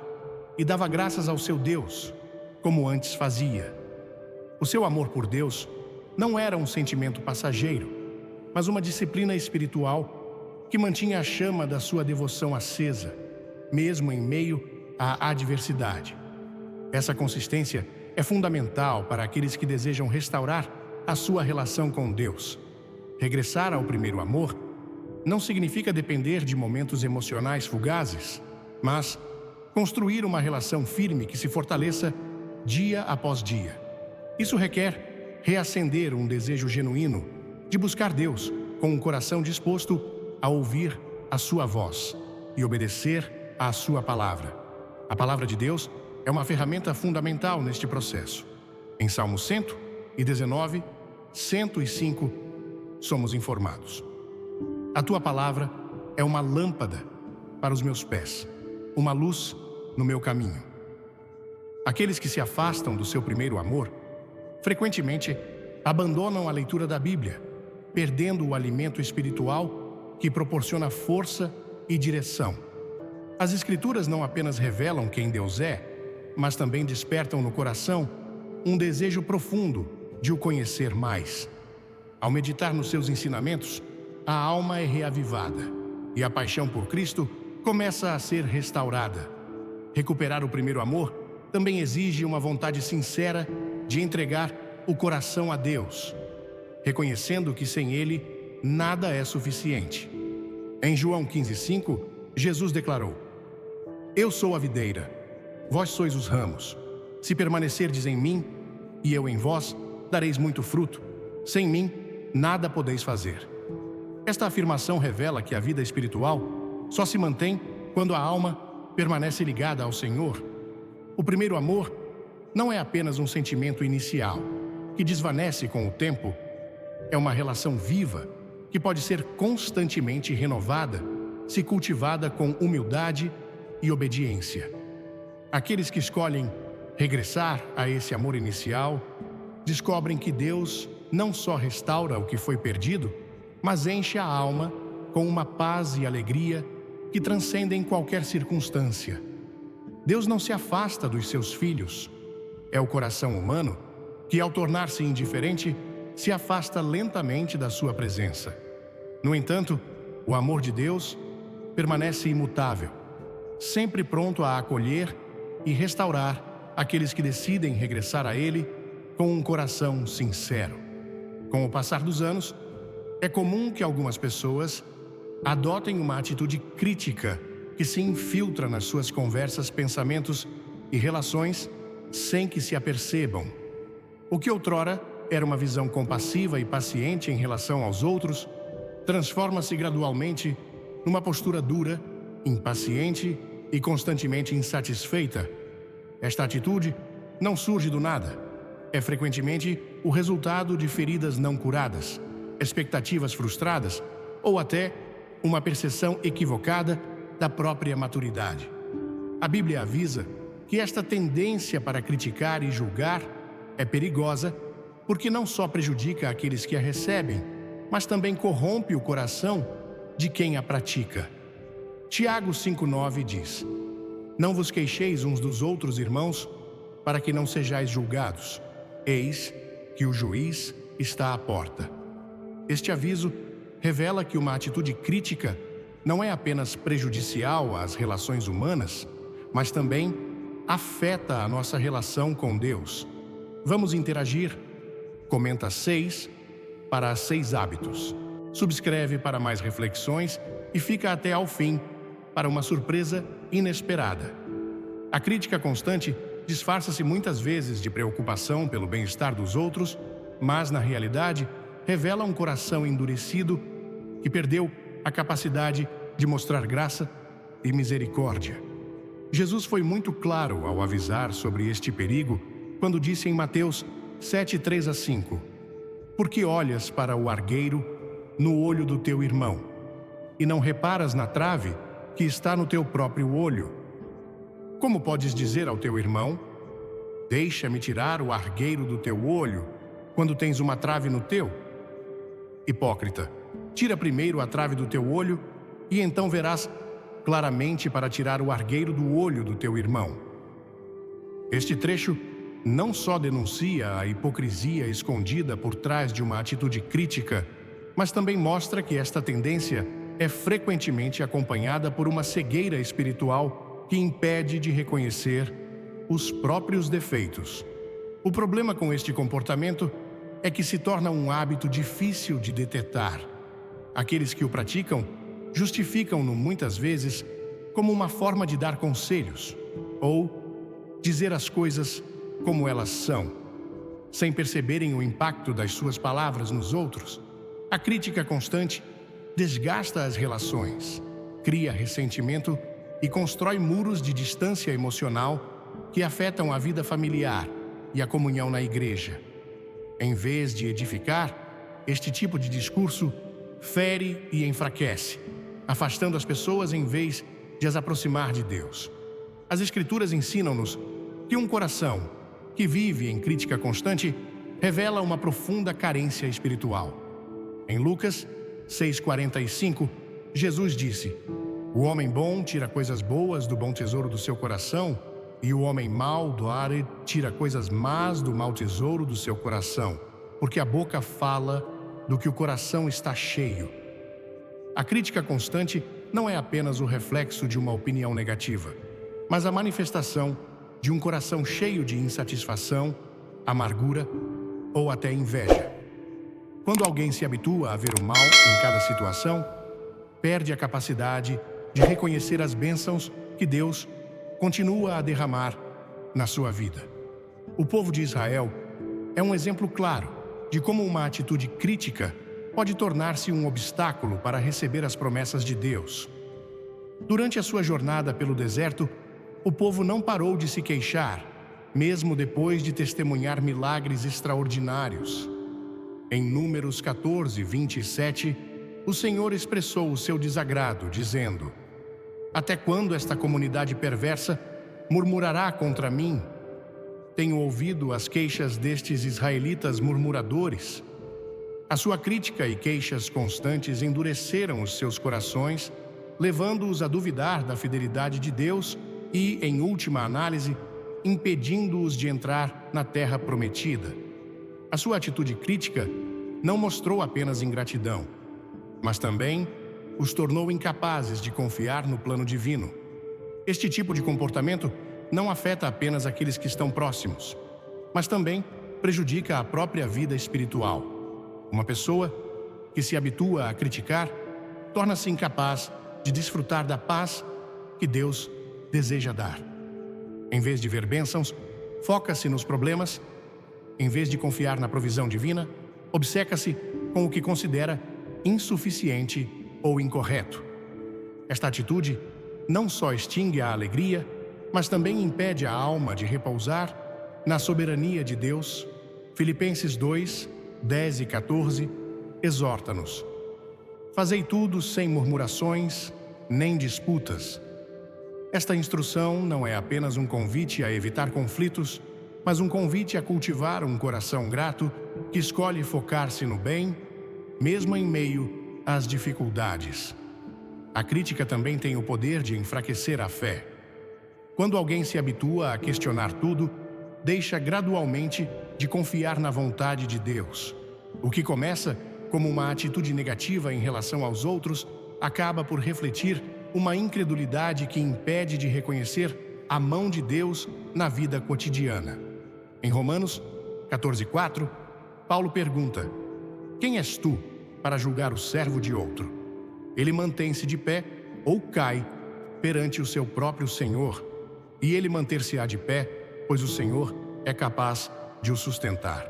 e dava graças ao seu Deus, como antes fazia. O seu amor por Deus não era um sentimento passageiro, mas uma disciplina espiritual que mantinha a chama da sua devoção acesa, mesmo em meio à adversidade. Essa consistência é fundamental para aqueles que desejam restaurar a sua relação com Deus. Regressar ao primeiro amor não significa depender de momentos emocionais fugazes, mas construir uma relação firme que se fortaleça dia após dia. Isso requer reacender um desejo genuíno de buscar Deus com um coração disposto a ouvir a sua voz e obedecer à sua palavra. A palavra de Deus é uma ferramenta fundamental neste processo. Em Salmo 119, 105, somos informados: a tua palavra é uma lâmpada para os meus pés uma luz no meu caminho. Aqueles que se afastam do seu primeiro amor, frequentemente abandonam a leitura da Bíblia, perdendo o alimento espiritual que proporciona força e direção. As Escrituras não apenas revelam quem Deus é, mas também despertam no coração um desejo profundo de o conhecer mais. Ao meditar nos seus ensinamentos, a alma é reavivada e a paixão por Cristo começa a ser restaurada. Recuperar o primeiro amor também exige uma vontade sincera de entregar o coração a Deus, reconhecendo que sem Ele nada é suficiente. Em João 15:5, Jesus declarou: Eu sou a videira, vós sois os ramos. Se permanecerdes em mim e eu em vós, dareis muito fruto. Sem mim, nada podeis fazer. Esta afirmação revela que a vida espiritual só se mantém quando a alma permanece ligada ao Senhor. O primeiro amor não é apenas um sentimento inicial, que desvanece com o tempo. É uma relação viva, que pode ser constantemente renovada, se cultivada com humildade e obediência. Aqueles que escolhem regressar a esse amor inicial, descobrem que Deus não só restaura o que foi perdido, mas enche a alma com uma paz e alegria que transcendem qualquer circunstância. Deus não se afasta dos seus filhos. É o coração humano que, ao tornar-se indiferente, se afasta lentamente da sua presença. No entanto, o amor de Deus permanece imutável, sempre pronto a acolher e restaurar aqueles que decidem regressar a Ele com um coração sincero. Com o passar dos anos, é comum que algumas pessoas adotem uma atitude crítica que se infiltra nas suas conversas, pensamentos e relações sem que se apercebam. O que outrora era uma visão compassiva e paciente em relação aos outros, transforma-se gradualmente numa postura dura, impaciente e constantemente insatisfeita. Esta atitude não surge do nada. É frequentemente o resultado de feridas não curadas, expectativas frustradas ou até uma percepção equivocada da própria maturidade. A Bíblia avisa que esta tendência para criticar e julgar é perigosa porque não só prejudica aqueles que a recebem, mas também corrompe o coração de quem a pratica. Tiago 5,9 diz: Não vos queixeis uns dos outros, irmãos, para que não sejais julgados. Eis que o juiz está à porta. Este aviso revela que uma atitude crítica não é apenas prejudicial às relações humanas, mas também afeta a nossa relação com Deus. Vamos interagir? Comenta 6 para 6 hábitos. Subscreve para mais reflexões e fica até ao fim para uma surpresa inesperada. A crítica constante disfarça-se muitas vezes de preocupação pelo bem-estar dos outros, mas, na realidade, revela um coração endurecido que perdeu a capacidade de mostrar graça e misericórdia. Jesus foi muito claro ao avisar sobre este perigo quando disse em Mateus 7:3-5: Por que olhas para o argueiro no olho do teu irmão, e não reparas na trave que está no teu próprio olho? Como podes dizer ao teu irmão: Deixa-me tirar o argueiro do teu olho, quando tens uma trave no teu? Hipócrita, tira primeiro a trave do teu olho, e então verás claramente para tirar o argueiro do olho do teu irmão. Este trecho não só denuncia a hipocrisia escondida por trás de uma atitude crítica, mas também mostra que esta tendência é frequentemente acompanhada por uma cegueira espiritual que impede de reconhecer os próprios defeitos. O problema com este comportamento é que se torna um hábito difícil de detectar. Aqueles que o praticam justificam-no muitas vezes como uma forma de dar conselhos ou dizer as coisas como elas são, sem perceberem o impacto das suas palavras nos outros. A crítica constante desgasta as relações, cria ressentimento e constrói muros de distância emocional que afetam a vida familiar e a comunhão na igreja. Em vez de edificar, este tipo de discurso fere e enfraquece, afastando as pessoas em vez de as aproximar de Deus. As Escrituras ensinam-nos que um coração que vive em crítica constante revela uma profunda carência espiritual. Em Lucas 6,45, Jesus disse: "O homem bom tira coisas boas do bom tesouro do seu coração, e o homem mau do ar tira coisas más do mau tesouro do seu coração, porque a boca fala do que o coração está cheio." A crítica constante não é apenas o reflexo de uma opinião negativa, mas a manifestação de um coração cheio de insatisfação, amargura ou até inveja. Quando alguém se habitua a ver o mal em cada situação, perde a capacidade de reconhecer as bênçãos que Deus continua a derramar na sua vida. O povo de Israel é um exemplo claro de como uma atitude crítica pode tornar-se um obstáculo para receber as promessas de Deus. Durante a sua jornada pelo deserto, o povo não parou de se queixar, mesmo depois de testemunhar milagres extraordinários. Em Números 14:27, o Senhor expressou o seu desagrado, dizendo: "Até quando esta comunidade perversa murmurará contra mim? Tenho ouvido as queixas destes israelitas murmuradores." A sua crítica e queixas constantes endureceram os seus corações, levando-os a duvidar da fidelidade de Deus e, em última análise, impedindo-os de entrar na terra prometida. A sua atitude crítica não mostrou apenas ingratidão, mas também os tornou incapazes de confiar no plano divino. Este tipo de comportamento não afeta apenas aqueles que estão próximos, mas também prejudica a própria vida espiritual. Uma pessoa que se habitua a criticar torna-se incapaz de desfrutar da paz que Deus deseja dar. Em vez de ver bênçãos, foca-se nos problemas. Em vez de confiar na provisão divina, obceca-se com o que considera insuficiente ou incorreto. Esta atitude não só extingue a alegria, mas também impede a alma de repousar na soberania de Deus. Filipenses 2:10 e 14 exorta-nos: "Fazei tudo sem murmurações nem disputas." Esta instrução não é apenas um convite a evitar conflitos, mas um convite a cultivar um coração grato que escolhe focar-se no bem, mesmo em meio às dificuldades. A crítica também tem o poder de enfraquecer a fé. Quando alguém se habitua a questionar tudo, deixa gradualmente de confiar na vontade de Deus. O que começa como uma atitude negativa em relação aos outros acaba por refletir uma incredulidade que impede de reconhecer a mão de Deus na vida cotidiana. Em Romanos 14:4, Paulo pergunta: "Quem és tu para julgar o servo de outro? Ele mantém-se de pé ou cai perante o seu próprio Senhor, e ele manter-se-á de pé, pois o Senhor é capaz de o sustentar."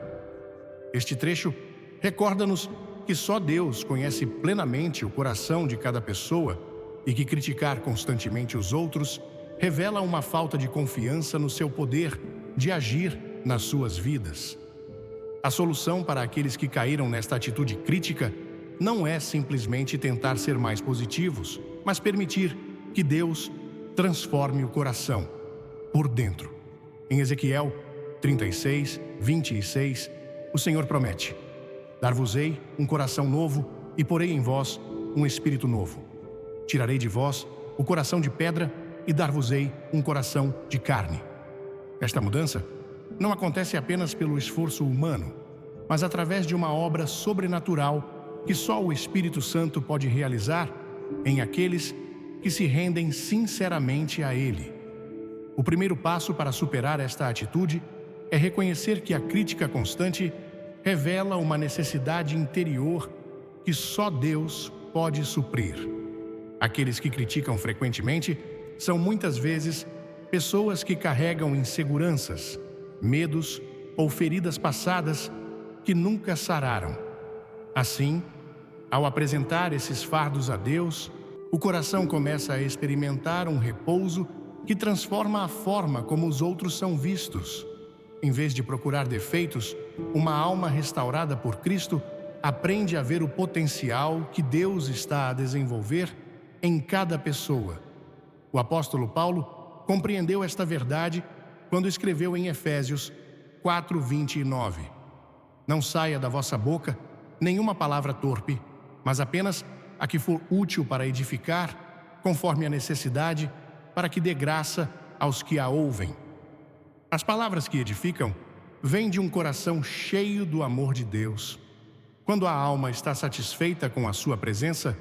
Este trecho recorda-nos que só Deus conhece plenamente o coração de cada pessoa e que criticar constantemente os outros revela uma falta de confiança no seu poder de agir nas suas vidas. A solução para aqueles que caíram nesta atitude crítica não é simplesmente tentar ser mais positivos, mas permitir que Deus transforme o coração por dentro. Em Ezequiel 36:26, o Senhor promete: "Dar-vos-ei um coração novo e porei em vós um espírito novo. Tirarei de vós o coração de pedra e dar-vos-ei um coração de carne." Esta mudança não acontece apenas pelo esforço humano, mas através de uma obra sobrenatural que só o Espírito Santo pode realizar em aqueles que se rendem sinceramente a Ele. O primeiro passo para superar esta atitude é reconhecer que a crítica constante revela uma necessidade interior que só Deus pode suprir. Aqueles que criticam frequentemente são muitas vezes pessoas que carregam inseguranças, medos ou feridas passadas que nunca sararam. Assim, ao apresentar esses fardos a Deus, o coração começa a experimentar um repouso que transforma a forma como os outros são vistos. Em vez de procurar defeitos, uma alma restaurada por Cristo aprende a ver o potencial que Deus está a desenvolver em cada pessoa. O apóstolo Paulo compreendeu esta verdade quando escreveu em Efésios 4:29. Não saia da vossa boca nenhuma palavra torpe, mas apenas a que for útil para edificar, conforme a necessidade, para que dê graça aos que a ouvem. As palavras que edificam vêm de um coração cheio do amor de Deus. Quando a alma está satisfeita com a sua presença,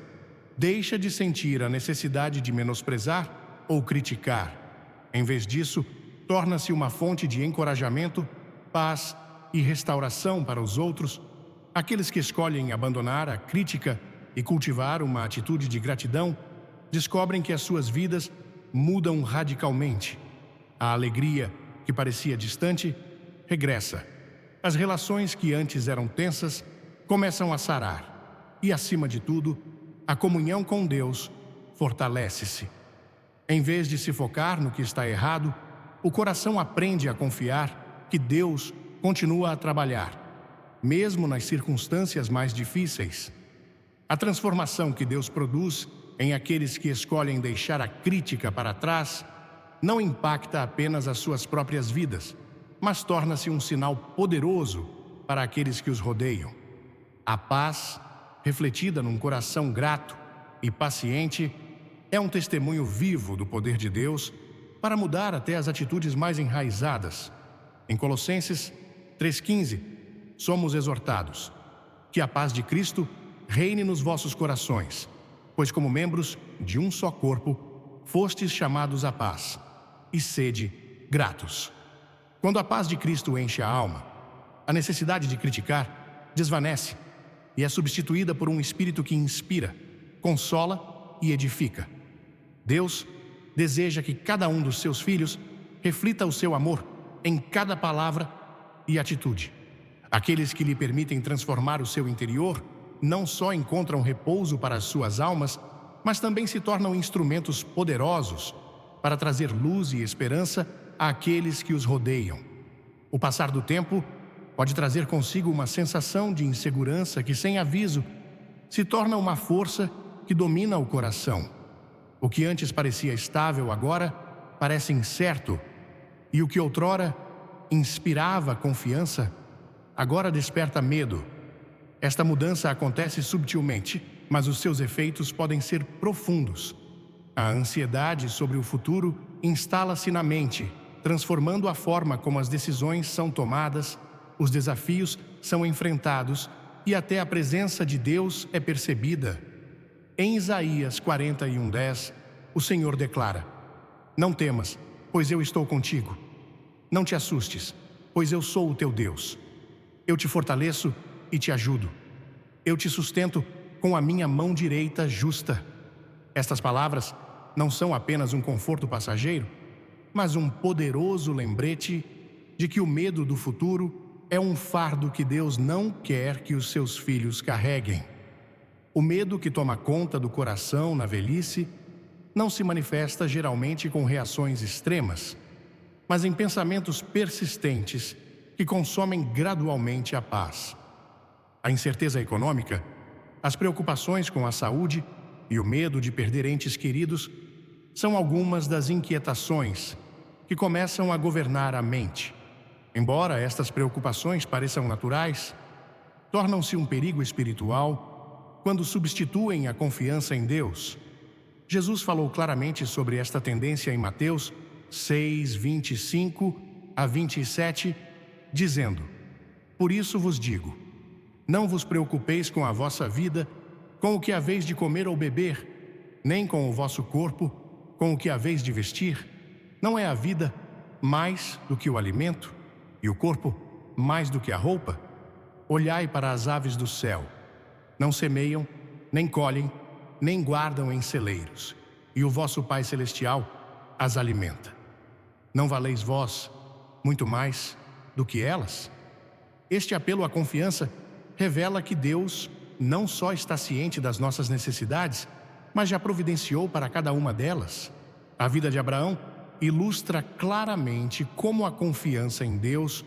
deixa de sentir a necessidade de menosprezar ou criticar. Em vez disso, torna-se uma fonte de encorajamento, paz e restauração para os outros, aqueles que escolhem abandonar a crítica e cultivar uma atitude de gratidão, descobrem que as suas vidas mudam radicalmente. A alegria, que parecia distante, regressa. As relações que antes eram tensas começam a sarar. E, acima de tudo, a comunhão com Deus fortalece-se. Em vez de se focar no que está errado, o coração aprende a confiar que Deus continua a trabalhar, mesmo nas circunstâncias mais difíceis. A transformação que Deus produz em aqueles que escolhem deixar a crítica para trás não impacta apenas as suas próprias vidas, mas torna-se um sinal poderoso para aqueles que os rodeiam. A paz, refletida num coração grato e paciente, é um testemunho vivo do poder de Deus para mudar até as atitudes mais enraizadas. Em Colossenses 3,15, somos exortados que a paz de Cristo reine nos vossos corações, pois como membros de um só corpo, fostes chamados à paz, e sede gratos. Quando a paz de Cristo enche a alma, a necessidade de criticar desvanece e é substituída por um espírito que inspira, consola e edifica. Deus deseja que cada um dos seus filhos reflita o seu amor em cada palavra e atitude. Aqueles que lhe permitem transformar o seu interior não só encontram repouso para as suas almas, mas também se tornam instrumentos poderosos para trazer luz e esperança àqueles que os rodeiam. O passar do tempo pode trazer consigo uma sensação de insegurança que, sem aviso, se torna uma força que domina o coração. O que antes parecia estável agora parece incerto, e o que outrora inspirava confiança agora desperta medo. Esta mudança acontece subtilmente, mas os seus efeitos podem ser profundos. A ansiedade sobre o futuro instala-se na mente, transformando a forma como as decisões são tomadas, os desafios são enfrentados e até a presença de Deus é percebida. Em Isaías 41:10, o Senhor declara: Não temas, pois eu estou contigo. Não te assustes, pois eu sou o teu Deus. Eu te fortaleço e te ajudo. Eu te sustento com a minha mão direita justa. Estas palavras não são apenas um conforto passageiro, mas um poderoso lembrete de que o medo do futuro é um fardo que Deus não quer que os seus filhos carreguem. O medo que toma conta do coração na velhice não se manifesta geralmente com reações extremas, mas em pensamentos persistentes que consomem gradualmente a paz. A incerteza econômica, as preocupações com a saúde e o medo de perder entes queridos são algumas das inquietações que começam a governar a mente. Embora estas preocupações pareçam naturais, tornam-se um perigo espiritual quando substituem a confiança em Deus. Jesus falou claramente sobre esta tendência em Mateus 6:25-27, dizendo: Por isso vos digo, não vos preocupeis com a vossa vida, com o que haveis de comer ou beber, nem com o vosso corpo, com o que haveis de vestir. Não é a vida mais do que o alimento, e o corpo mais do que a roupa? Olhai para as aves do céu. Não semeiam, nem colhem, nem guardam em celeiros, e o vosso Pai Celestial as alimenta. Não valeis vós muito mais do que elas? Este apelo à confiança revela que Deus não só está ciente das nossas necessidades, mas já providenciou para cada uma delas. A vida de Abraão ilustra claramente como a confiança em Deus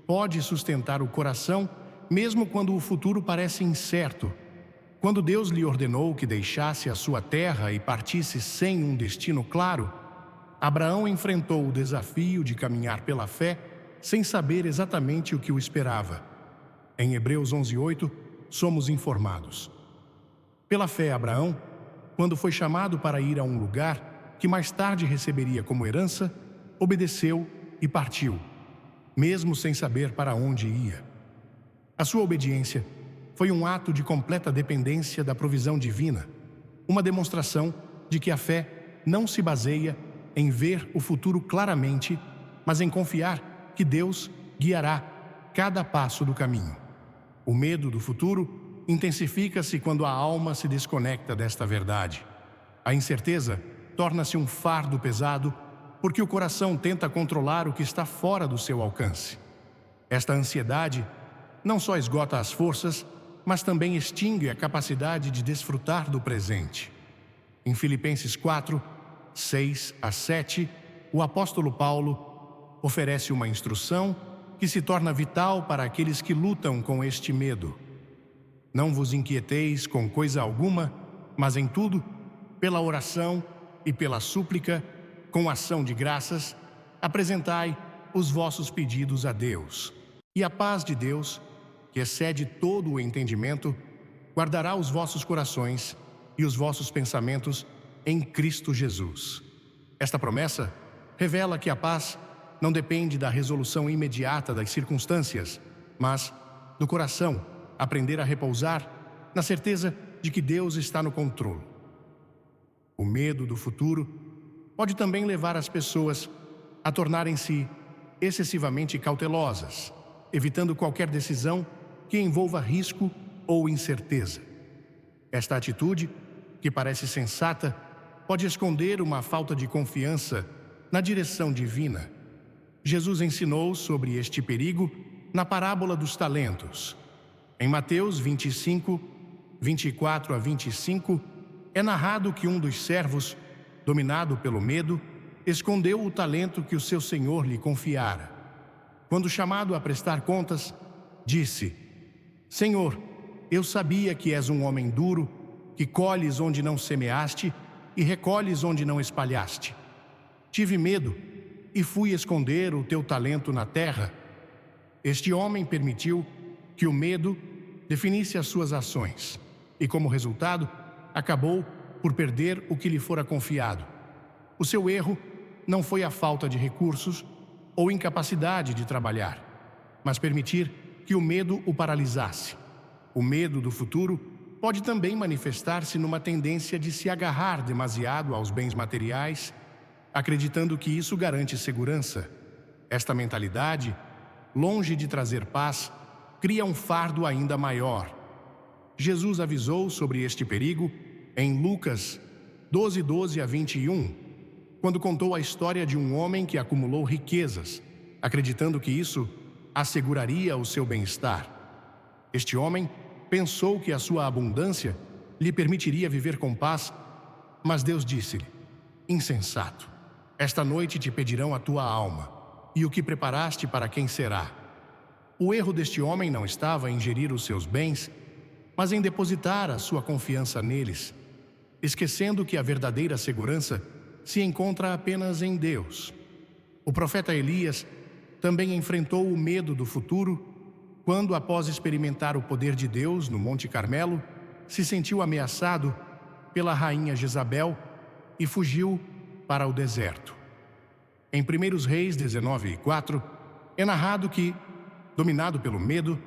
pode sustentar o coração, mesmo quando o futuro parece incerto. Quando Deus lhe ordenou que deixasse a sua terra e partisse sem um destino claro, Abraão enfrentou o desafio de caminhar pela fé sem saber exatamente o que o esperava. Em Hebreus 11:8, somos informados. Pela fé, Abraão, quando foi chamado para ir a um lugar que mais tarde receberia como herança, obedeceu e partiu, mesmo sem saber para onde ia. A sua obediência foi um ato de completa dependência da provisão divina, uma demonstração de que a fé não se baseia em ver o futuro claramente, mas em confiar que Deus guiará cada passo do caminho. O medo do futuro intensifica-se quando a alma se desconecta desta verdade. A incerteza torna-se um fardo pesado porque o coração tenta controlar o que está fora do seu alcance. Esta ansiedade não só esgota as forças, mas também extingue a capacidade de desfrutar do presente. Em Filipenses 4, 6 a 7, o apóstolo Paulo oferece uma instrução que se torna vital para aqueles que lutam com este medo. Não vos inquieteis com coisa alguma, mas em tudo, pela oração e pela súplica, com ação de graças, apresentai os vossos pedidos a Deus. E a paz de Deus, que excede todo o entendimento, guardará os vossos corações e os vossos pensamentos em Cristo Jesus. Esta promessa revela que a paz não depende da resolução imediata das circunstâncias, mas do coração aprender a repousar na certeza de que Deus está no controle. O medo do futuro pode também levar as pessoas a tornarem-se excessivamente cautelosas, evitando qualquer decisão que envolva risco ou incerteza. Esta atitude, que parece sensata, pode esconder uma falta de confiança na direção divina. Jesus ensinou sobre este perigo na parábola dos talentos. Em Mateus 25, 24 a 25, é narrado que um dos servos, dominado pelo medo, escondeu o talento que o seu senhor lhe confiara. Quando chamado a prestar contas, disse: Senhor, eu sabia que és um homem duro, que colhes onde não semeaste e recolhes onde não espalhaste. Tive medo e fui esconder o teu talento na terra. Este homem permitiu que o medo definisse as suas ações e, como resultado, acabou por perder o que lhe fora confiado. O seu erro não foi a falta de recursos ou incapacidade de trabalhar, mas permitir que o medo o paralisasse. O medo do futuro pode também manifestar-se numa tendência de se agarrar demasiado aos bens materiais, acreditando que isso garante segurança. Esta mentalidade, longe de trazer paz, cria um fardo ainda maior. Jesus avisou sobre este perigo em Lucas 12 a 21, quando contou a história de um homem que acumulou riquezas, acreditando que isso asseguraria o seu bem-estar. Este homem pensou que a sua abundância lhe permitiria viver com paz, mas Deus disse-lhe: insensato, esta noite te pedirão a tua alma, e o que preparaste para quem será? O erro deste homem não estava em gerir os seus bens, mas em depositar a sua confiança neles, esquecendo que a verdadeira segurança se encontra apenas em Deus. O profeta Elias também enfrentou o medo do futuro quando, após experimentar o poder de Deus no Monte Carmelo, se sentiu ameaçado pela rainha Jezabel e fugiu para o deserto. Em 1 Reis 19:4, é narrado que, dominado pelo medo,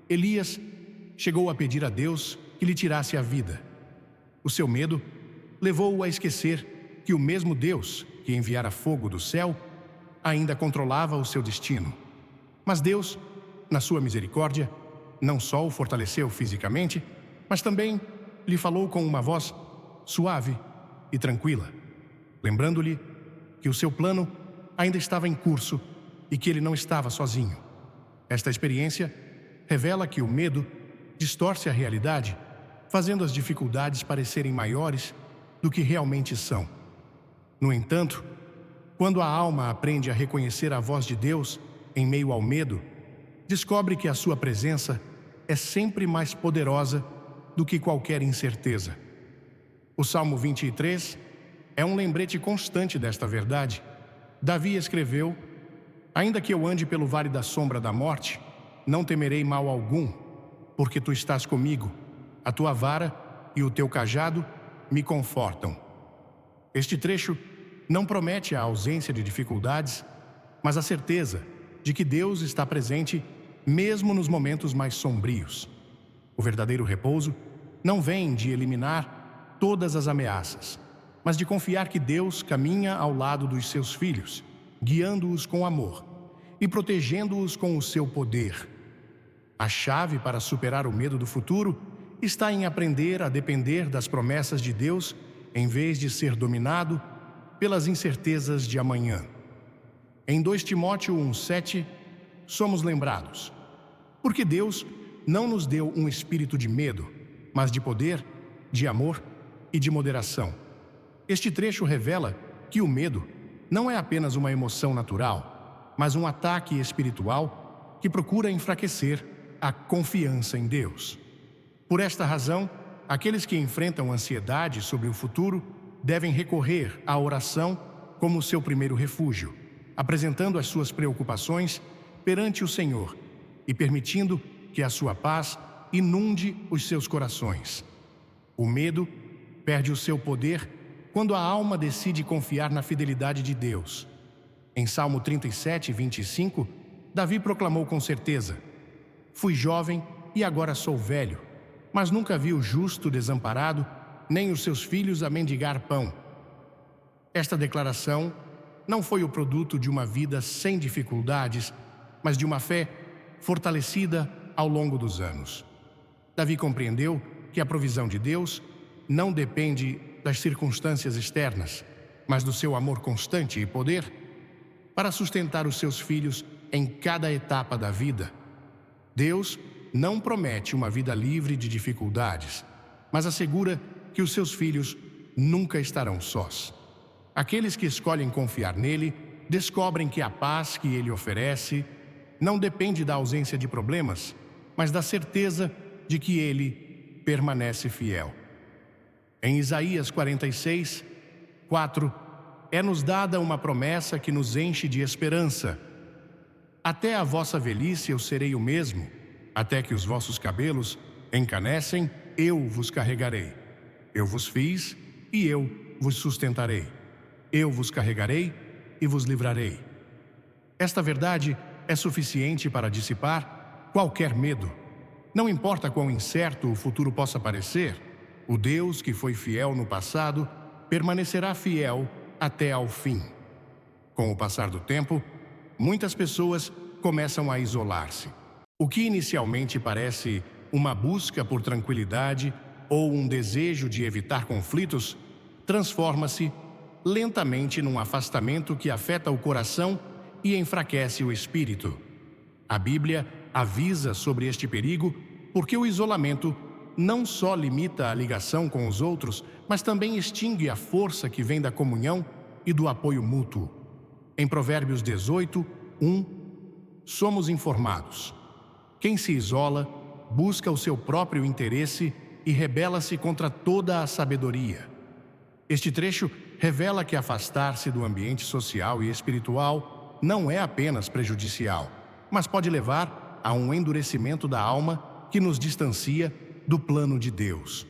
Elias chegou a pedir a Deus que lhe tirasse a vida. O seu medo levou-o a esquecer que o mesmo Deus que enviara fogo do céu ainda controlava o seu destino. Mas Deus, na sua misericórdia, não só o fortaleceu fisicamente, mas também lhe falou com uma voz suave e tranquila, lembrando-lhe que o seu plano ainda estava em curso e que ele não estava sozinho. Esta experiência revela que o medo distorce a realidade, fazendo as dificuldades parecerem maiores do que realmente são. No entanto, quando a alma aprende a reconhecer a voz de Deus em meio ao medo, descobre que a sua presença é sempre mais poderosa do que qualquer incerteza. O Salmo 23 é um lembrete constante desta verdade. Davi escreveu: ainda que eu ande pelo vale da sombra da morte, não temerei mal algum, porque tu estás comigo. A tua vara e o teu cajado me confortam. Este trecho não promete a ausência de dificuldades, mas a certeza de que Deus está presente mesmo nos momentos mais sombrios. O verdadeiro repouso não vem de eliminar todas as ameaças, mas de confiar que Deus caminha ao lado dos seus filhos, guiando-os com amor e protegendo-os com o seu poder. A chave para superar o medo do futuro está em aprender a depender das promessas de Deus em vez de ser dominado pelas incertezas de amanhã. Em 2 Timóteo 1,7, somos lembrados: porque Deus não nos deu um espírito de medo, mas de poder, de amor e de moderação. Este trecho revela que o medo não é apenas uma emoção natural, mas um ataque espiritual que procura enfraquecer a confiança em Deus. Por esta razão, aqueles que enfrentam ansiedade sobre o futuro devem recorrer à oração como seu primeiro refúgio, apresentando as suas preocupações perante o Senhor e permitindo que a sua paz inunde os seus corações. O medo perde o seu poder quando a alma decide confiar na fidelidade de Deus. Em Salmo 37, 25, Davi proclamou com certeza: fui jovem e agora sou velho, mas nunca vi o justo desamparado, nem os seus filhos a mendigar pão. Esta declaração não foi o produto de uma vida sem dificuldades, mas de uma fé fortalecida ao longo dos anos. Davi compreendeu que a provisão de Deus não depende das circunstâncias externas, mas do seu amor constante e poder para sustentar os seus filhos em cada etapa da vida. Deus não promete uma vida livre de dificuldades, mas assegura que os seus filhos nunca estarão sós. Aqueles que escolhem confiar nele descobrem que a paz que ele oferece não depende da ausência de problemas, mas da certeza de que ele permanece fiel. Em Isaías 46, 4, é-nos dada uma promessa que nos enche de esperança. Até a vossa velhice eu serei o mesmo, até que os vossos cabelos encanecem, eu vos carregarei. Eu vos fiz e eu vos sustentarei. Eu vos carregarei e vos livrarei. Esta verdade é suficiente para dissipar qualquer medo. Não importa quão incerto o futuro possa parecer, o Deus que foi fiel no passado permanecerá fiel até ao fim. Com o passar do tempo, muitas pessoas começam a isolar-se. O que inicialmente parece uma busca por tranquilidade ou um desejo de evitar conflitos, transforma-se lentamente num afastamento que afeta o coração e enfraquece o espírito. A Bíblia avisa sobre este perigo porque o isolamento não só limita a ligação com os outros, mas também extingue a força que vem da comunhão e do apoio mútuo. Em Provérbios 18, 1, somos informados: quem se isola busca o seu próprio interesse e rebela-se contra toda a sabedoria. Este trecho revela que afastar-se do ambiente social e espiritual não é apenas prejudicial, mas pode levar a um endurecimento da alma que nos distancia do plano de Deus.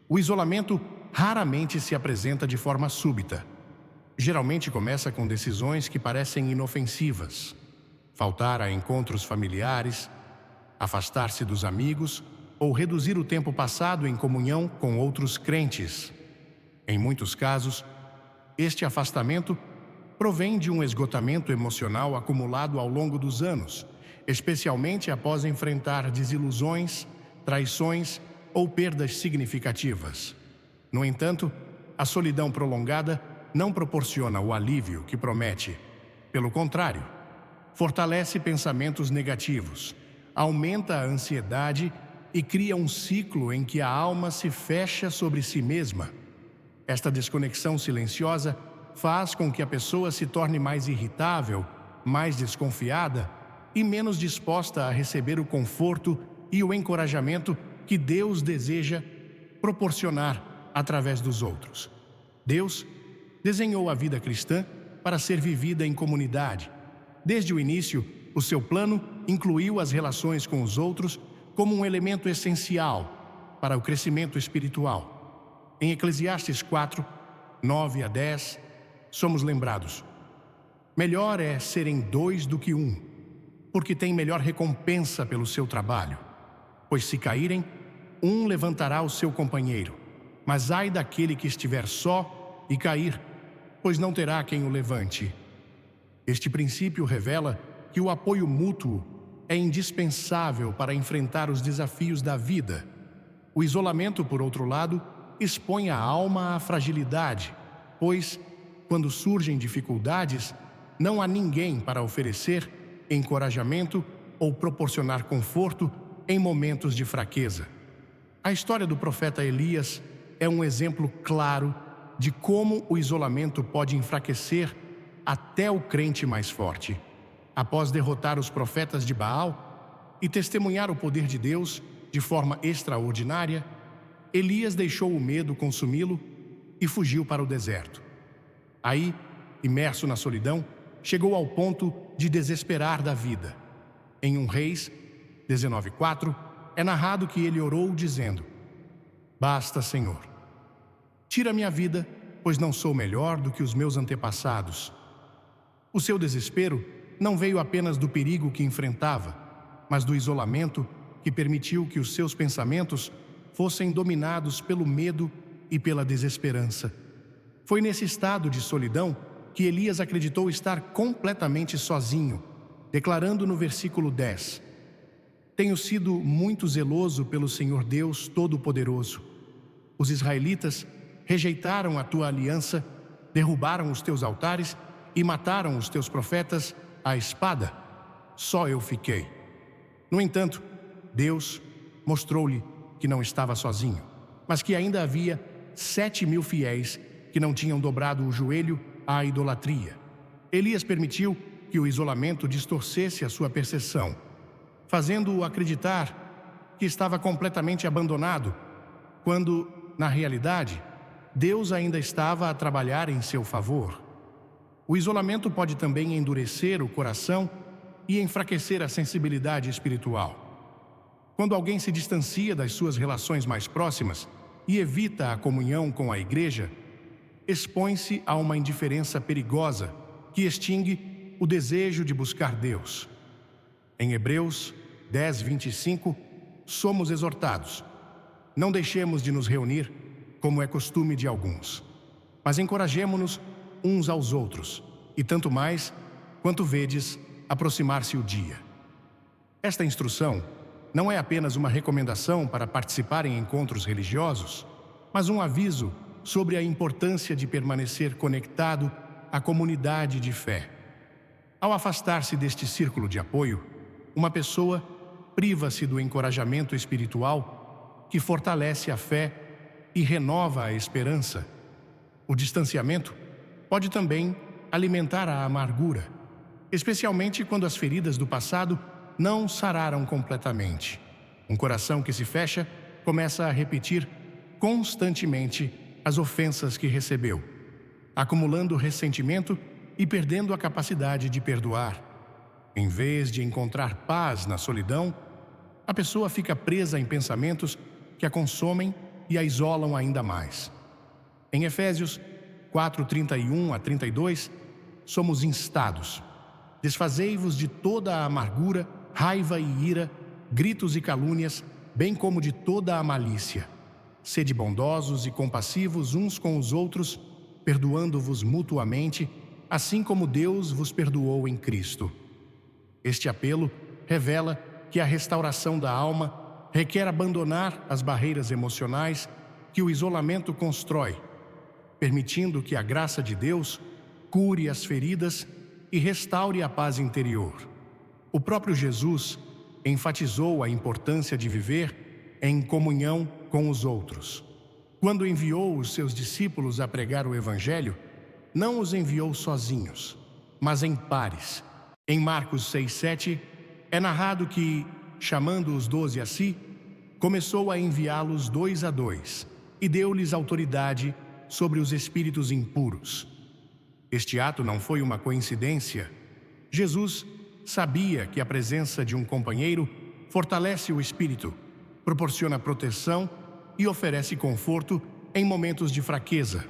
O isolamento raramente se apresenta de forma súbita. Geralmente começa com decisões que parecem inofensivas: faltar a encontros familiares, afastar-se dos amigos ou reduzir o tempo passado em comunhão com outros crentes. Em muitos casos, este afastamento provém de um esgotamento emocional acumulado ao longo dos anos, especialmente após enfrentar desilusões, traições ou perdas significativas. No entanto, a solidão prolongada não proporciona o alívio que promete. Pelo contrário, fortalece pensamentos negativos, aumenta a ansiedade e cria um ciclo em que a alma se fecha sobre si mesma. Esta desconexão silenciosa faz com que a pessoa se torne mais irritável, mais desconfiada e menos disposta a receber o conforto e o encorajamento que Deus deseja proporcionar através dos outros. Deus desenhou a vida cristã para ser vivida em comunidade. Desde o início, o seu plano incluiu as relações com os outros como um elemento essencial para o crescimento espiritual. Em Eclesiastes 4, 9 a 10, somos lembrados: melhor é serem dois do que um, porque tem melhor recompensa pelo seu trabalho. Pois se caírem, um levantará o seu companheiro. Mas ai daquele que estiver só e cair, pois não terá quem o levante. Este princípio revela que o apoio mútuo é indispensável para enfrentar os desafios da vida. O isolamento, por outro lado, expõe a alma à fragilidade, pois, quando surgem dificuldades, não há ninguém para oferecer encorajamento ou proporcionar conforto em momentos de fraqueza. A história do profeta Elias é um exemplo claro de como o isolamento pode enfraquecer até o crente mais forte. Após derrotar os profetas de Baal e testemunhar o poder de Deus de forma extraordinária, Elias deixou o medo consumi-lo e fugiu para o deserto. Aí, imerso na solidão, chegou ao ponto de desesperar da vida. Em 1 Reis 19:4, é narrado que ele orou dizendo: basta, Senhor. Tira minha vida, pois não sou melhor do que os meus antepassados. O seu desespero não veio apenas do perigo que enfrentava, mas do isolamento que permitiu que os seus pensamentos fossem dominados pelo medo e pela desesperança. Foi nesse estado de solidão que Elias acreditou estar completamente sozinho, declarando no versículo 10: tenho sido muito zeloso pelo Senhor Deus Todo-Poderoso. Os israelitas rejeitaram a tua aliança, derrubaram os teus altares e mataram os teus profetas à espada. Só eu fiquei. No entanto, Deus mostrou-lhe que não estava sozinho, mas que ainda havia 7.000 fiéis que não tinham dobrado o joelho à idolatria. Elias permitiu que o isolamento distorcesse a sua percepção, fazendo-o acreditar que estava completamente abandonado, quando, na realidade, Deus ainda estava a trabalhar em seu favor. O isolamento pode também endurecer o coração e enfraquecer a sensibilidade espiritual. Quando alguém se distancia das suas relações mais próximas e evita a comunhão com a igreja, expõe-se a uma indiferença perigosa que extingue o desejo de buscar Deus. Em Hebreus 10:25, somos exortados: não deixemos de nos reunir, como é costume de alguns, mas encorajemo-nos uns aos outros, e tanto mais quanto vedes aproximar-se o dia. Esta instrução não é apenas uma recomendação para participar em encontros religiosos, mas um aviso sobre a importância de permanecer conectado à comunidade de fé. Ao afastar-se deste círculo de apoio, uma pessoa priva-se do encorajamento espiritual que fortalece a fé e renova a esperança. O distanciamento pode também alimentar a amargura, especialmente quando as feridas do passado não sararam completamente. Um coração que se fecha começa a repetir constantemente as ofensas que recebeu, acumulando ressentimento e perdendo a capacidade de perdoar. Em vez de encontrar paz na solidão, a pessoa fica presa em pensamentos que a consomem e a isolam ainda mais. Em Efésios 4:31 a 32, somos instados: desfazei-vos de toda a amargura, raiva e ira, gritos e calúnias, bem como de toda a malícia. Sede bondosos e compassivos uns com os outros, perdoando-vos mutuamente, assim como Deus vos perdoou em Cristo. Este apelo revela que a restauração da alma requer abandonar as barreiras emocionais que o isolamento constrói, permitindo que a graça de Deus cure as feridas e restaure a paz interior. O próprio Jesus enfatizou a importância de viver em comunhão com os outros. Quando enviou os seus discípulos a pregar o Evangelho, não os enviou sozinhos, mas em pares. Em Marcos 6:7, é narrado que, chamando os 12 a si, começou a enviá-los 2 a 2 e deu-lhes autoridade sobre os espíritos impuros. Este ato não foi uma coincidência. Jesus sabia que a presença de um companheiro fortalece o espírito, proporciona proteção e oferece conforto em momentos de fraqueza.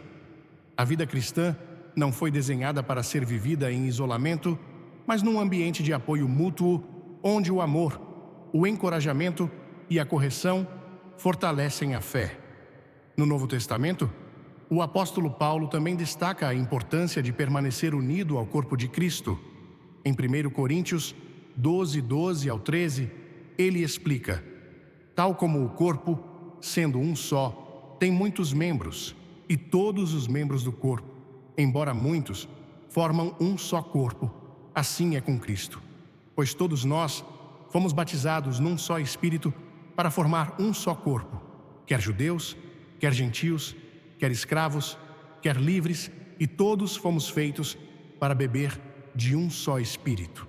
A vida cristã não foi desenhada para ser vivida em isolamento, mas num ambiente de apoio mútuo, onde o amor, o encorajamento e a correção fortalecem a fé. No Novo Testamento, o apóstolo Paulo também destaca a importância de permanecer unido ao corpo de Cristo. Em 1 Coríntios 12, 12 ao 13, ele explica: tal como o corpo, sendo um só, tem muitos membros, e todos os membros do corpo, embora muitos, formam um só corpo, assim é com Cristo. Pois todos nós fomos batizados num só Espírito para formar um só corpo, quer judeus, quer gentios, quer escravos, quer livres, e todos fomos feitos para beber de um só Espírito.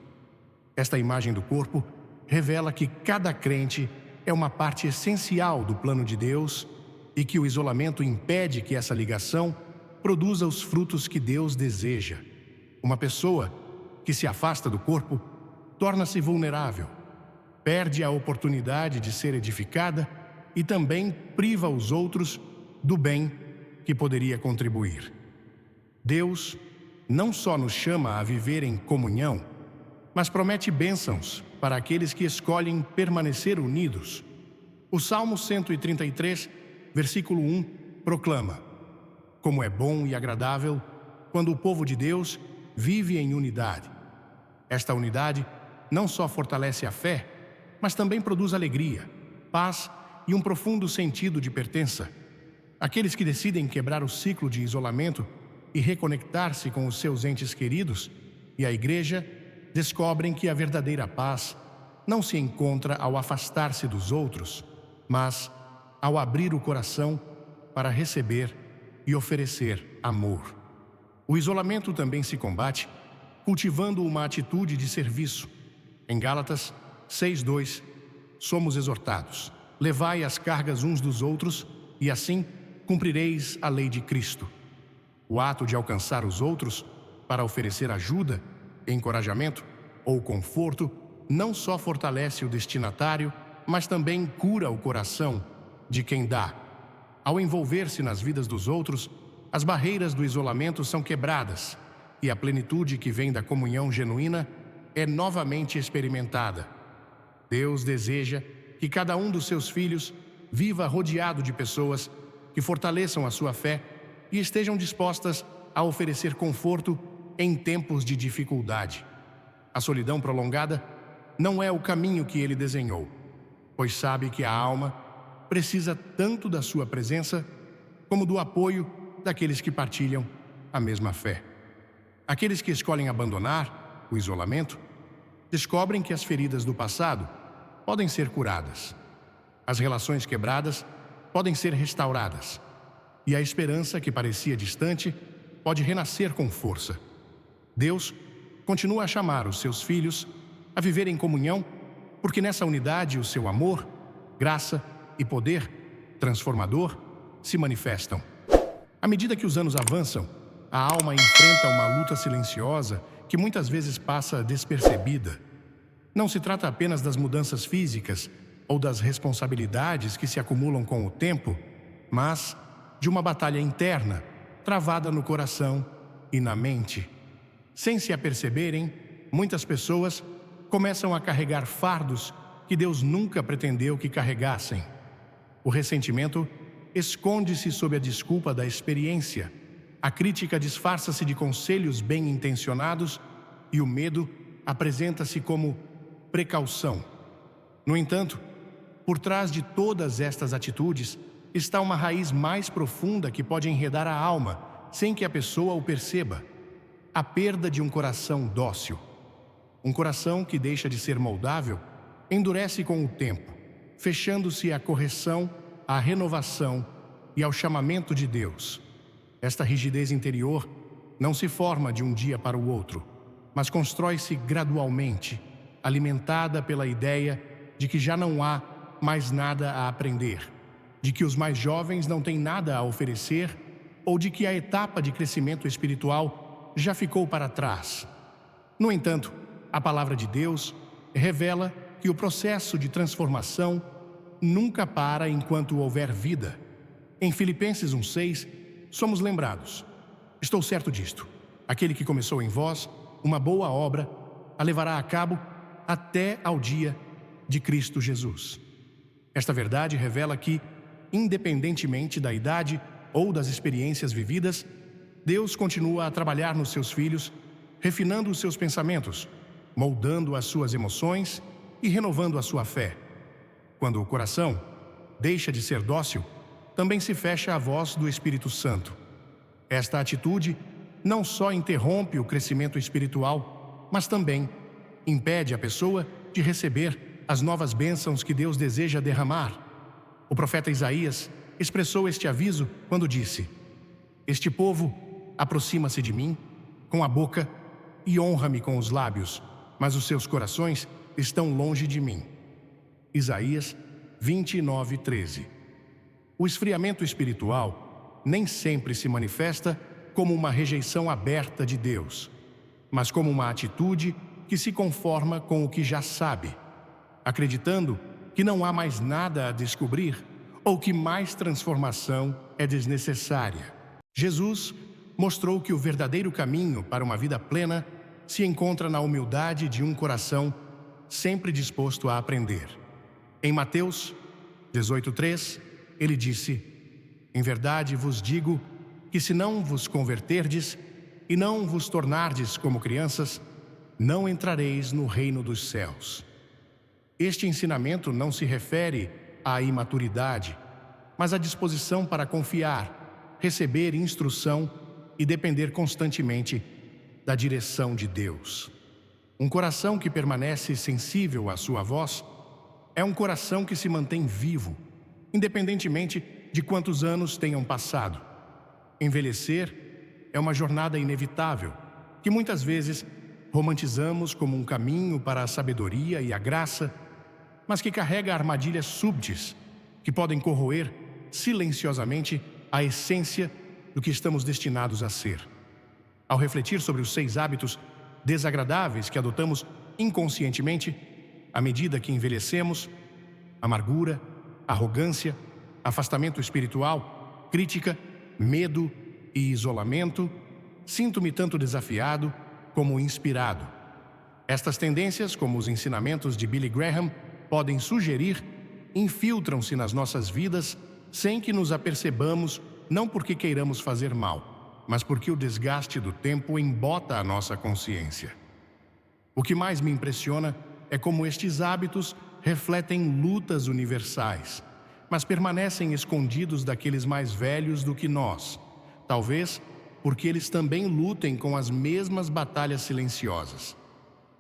Esta imagem do corpo revela que cada crente é uma parte essencial do plano de Deus e que o isolamento impede que essa ligação produza os frutos que Deus deseja. Uma pessoa que se afasta do corpo torna-se vulnerável, perde a oportunidade de ser edificada e também priva os outros do bem que poderia contribuir. Deus não só nos chama a viver em comunhão, mas promete bênçãos para aqueles que escolhem permanecer unidos. O Salmo 133, versículo 1, proclama: como é bom e agradável quando o povo de Deus vive em unidade. Esta unidade não só fortalece a fé, mas também produz alegria, paz e um profundo sentido de pertença. Aqueles que decidem quebrar o ciclo de isolamento e reconectar-se com os seus entes queridos e a igreja descobrem que a verdadeira paz não se encontra ao afastar-se dos outros, mas ao abrir o coração para receber e oferecer amor. O isolamento também se combate cultivando uma atitude de serviço. Em Gálatas 6:2, somos exortados: levai as cargas uns dos outros e assim cumprireis a lei de Cristo. O ato de alcançar os outros para oferecer ajuda, encorajamento ou conforto não só fortalece o destinatário, mas também cura o coração de quem dá. Ao envolver-se nas vidas dos outros, as barreiras do isolamento são quebradas e a plenitude que vem da comunhão genuína é novamente experimentada. Deus deseja que cada um dos seus filhos viva rodeado de pessoas que fortaleçam a sua fé e estejam dispostas a oferecer conforto em tempos de dificuldade. A solidão prolongada não é o caminho que ele desenhou, pois sabe que a alma precisa tanto da sua presença como do apoio daqueles que partilham a mesma fé. Aqueles que escolhem abandonar o isolamento descobrem que as feridas do passado podem ser curadas, as relações quebradas podem ser restauradas e a esperança que parecia distante pode renascer com força. Deus continua a chamar os seus filhos a viver em comunhão, porque nessa unidade o seu amor, graça e poder transformador se manifestam. À medida que os anos avançam, a alma enfrenta uma luta silenciosa que muitas vezes passa despercebida. Não se trata apenas das mudanças físicas ou das responsabilidades que se acumulam com o tempo, mas de uma batalha interna, travada no coração e na mente. Sem se aperceberem, muitas pessoas começam a carregar fardos que Deus nunca pretendeu que carregassem. O ressentimento esconde-se sob a desculpa da experiência, a crítica disfarça-se de conselhos bem-intencionados e o medo apresenta-se como precaução. No entanto, por trás de todas estas atitudes está uma raiz mais profunda que pode enredar a alma sem que a pessoa o perceba: a perda de um coração dócil. Um coração que deixa de ser moldável endurece com o tempo, fechando-se à correção, à renovação e ao chamamento de Deus. Esta rigidez interior não se forma de um dia para o outro, mas constrói-se gradualmente, alimentada pela ideia de que já não há mais nada a aprender, de que os mais jovens não têm nada a oferecer ou de que a etapa de crescimento espiritual já ficou para trás. No entanto, a palavra de Deus revela que o processo de transformação nunca para enquanto houver vida. Em Filipenses 1:6, somos lembrados: estou certo disto, aquele que começou em vós uma boa obra a levará a cabo até ao dia de Cristo Jesus. Esta verdade revela que, independentemente da idade ou das experiências vividas, Deus continua a trabalhar nos seus filhos, refinando os seus pensamentos, moldando as suas emoções e renovando a sua fé. Quando o coração deixa de ser dócil, também se fecha à voz do Espírito Santo. Esta atitude não só interrompe o crescimento espiritual, mas também impede a pessoa de receber as novas bênçãos que Deus deseja derramar. O profeta Isaías expressou este aviso quando disse: este povo aproxima-se de mim com a boca e honra-me com os lábios, mas os seus corações estão longe de mim. Isaías 29:13. O esfriamento espiritual nem sempre se manifesta como uma rejeição aberta de Deus, mas como uma atitude que se conforma com o que já sabe, acreditando que não há mais nada a descobrir ou que mais transformação é desnecessária. Jesus mostrou que o verdadeiro caminho para uma vida plena se encontra na humildade de um coração sempre disposto a aprender. Em Mateus 18:3, ele disse: em verdade vos digo que se não vos converterdes e não vos tornardes como crianças, não entrareis no reino dos céus. Este ensinamento não se refere à imaturidade, mas à disposição para confiar, receber instrução e depender constantemente da direção de Deus. Um coração que permanece sensível à sua voz é um coração que se mantém vivo, independentemente de quantos anos tenham passado. Envelhecer é uma jornada inevitável, que muitas vezes romantizamos como um caminho para a sabedoria e a graça, mas que carrega armadilhas súbitas que podem corroer silenciosamente a essência do que estamos destinados a ser. Ao refletir sobre os 6 hábitos desagradáveis que adotamos inconscientemente, à medida que envelhecemos: amargura, arrogância, afastamento espiritual, crítica, medo e isolamento, sinto-me tanto desafiado como inspirado. Estas tendências, como os ensinamentos de Billy Graham podem sugerir, infiltram-se nas nossas vidas sem que nos apercebamos, não porque queiramos fazer mal, mas porque o desgaste do tempo embota a nossa consciência. O que mais me impressiona é como estes hábitos refletem lutas universais, mas permanecem escondidos daqueles mais velhos do que nós, talvez porque eles também lutem com as mesmas batalhas silenciosas.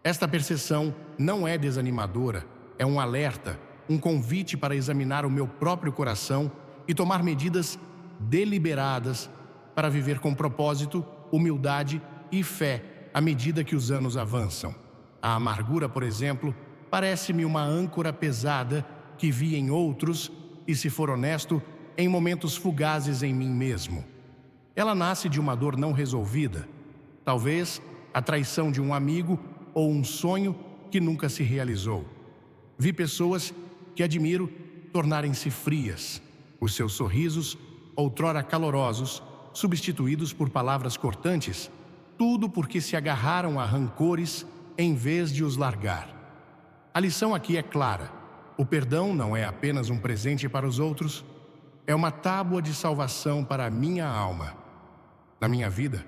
Esta percepção não é desanimadora, é um alerta, um convite para examinar o meu próprio coração e tomar medidas deliberadas para viver com propósito, humildade e fé à medida que os anos avançam. A amargura, por exemplo, parece-me uma âncora pesada que vi em outros e, se for honesto, em momentos fugazes em mim mesmo. Ela nasce de uma dor não resolvida, talvez a traição de um amigo ou um sonho que nunca se realizou. Vi pessoas que admiro tornarem-se frias, os seus sorrisos, outrora calorosos, substituídos por palavras cortantes, tudo porque se agarraram a rancores em vez de os largar. A lição aqui é clara: o perdão não é apenas um presente para os outros, é uma tábua de salvação para a minha alma. Na minha vida,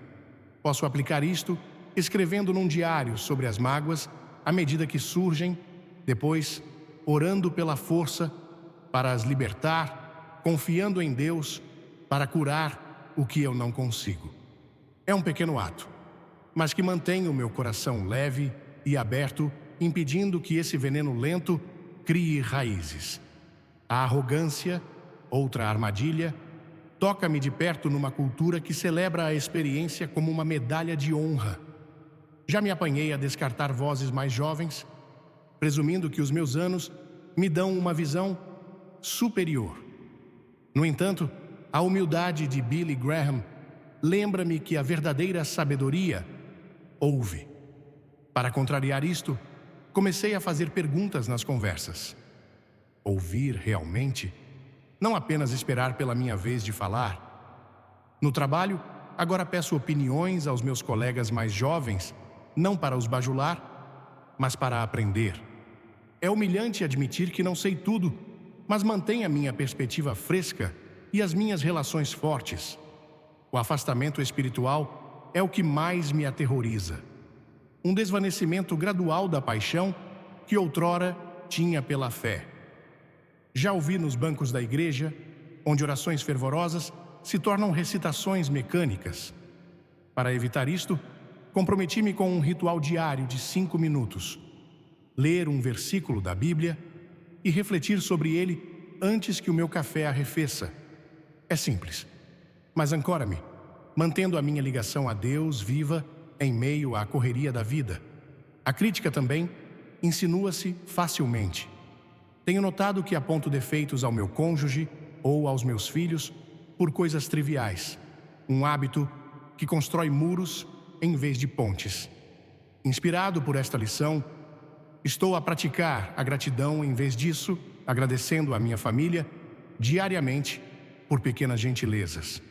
posso aplicar isto escrevendo num diário sobre as mágoas à medida que surgem, depois orando pela força para as libertar, confiando em Deus para curar o que eu não consigo. É um pequeno ato, mas que mantém o meu coração leve e aberto, impedindo que esse veneno lento crie raízes. A arrogância, outra armadilha, toca-me de perto numa cultura que celebra a experiência como uma medalha de honra. Já me apanhei a descartar vozes mais jovens, presumindo que os meus anos me dão uma visão superior. No entanto, a humildade de Billy Graham lembra-me que a verdadeira sabedoria ouve. Para contrariar isto, comecei a fazer perguntas nas conversas. Ouvir realmente? Não apenas esperar pela minha vez de falar. No trabalho, agora peço opiniões aos meus colegas mais jovens, não para os bajular, mas para aprender. É humilhante admitir que não sei tudo, mas mantenho a minha perspectiva fresca e as minhas relações fortes. O afastamento espiritual é o que mais me aterroriza. Um desvanecimento gradual da paixão que outrora tinha pela fé. Já ouvi nos bancos da igreja, onde orações fervorosas se tornam recitações mecânicas. Para evitar isto, comprometi-me com um ritual diário de 5 minutos. Ler um versículo da Bíblia e refletir sobre ele antes que o meu café arrefeça. É simples, mas ancora-me, mantendo a minha ligação a Deus viva em meio à correria da vida. A crítica também insinua-se facilmente. Tenho notado que aponto defeitos ao meu cônjuge ou aos meus filhos por coisas triviais, um hábito que constrói muros em vez de pontes. Inspirado por esta lição, estou a praticar a gratidão em vez disso, agradecendo a minha família diariamente por pequenas gentilezas.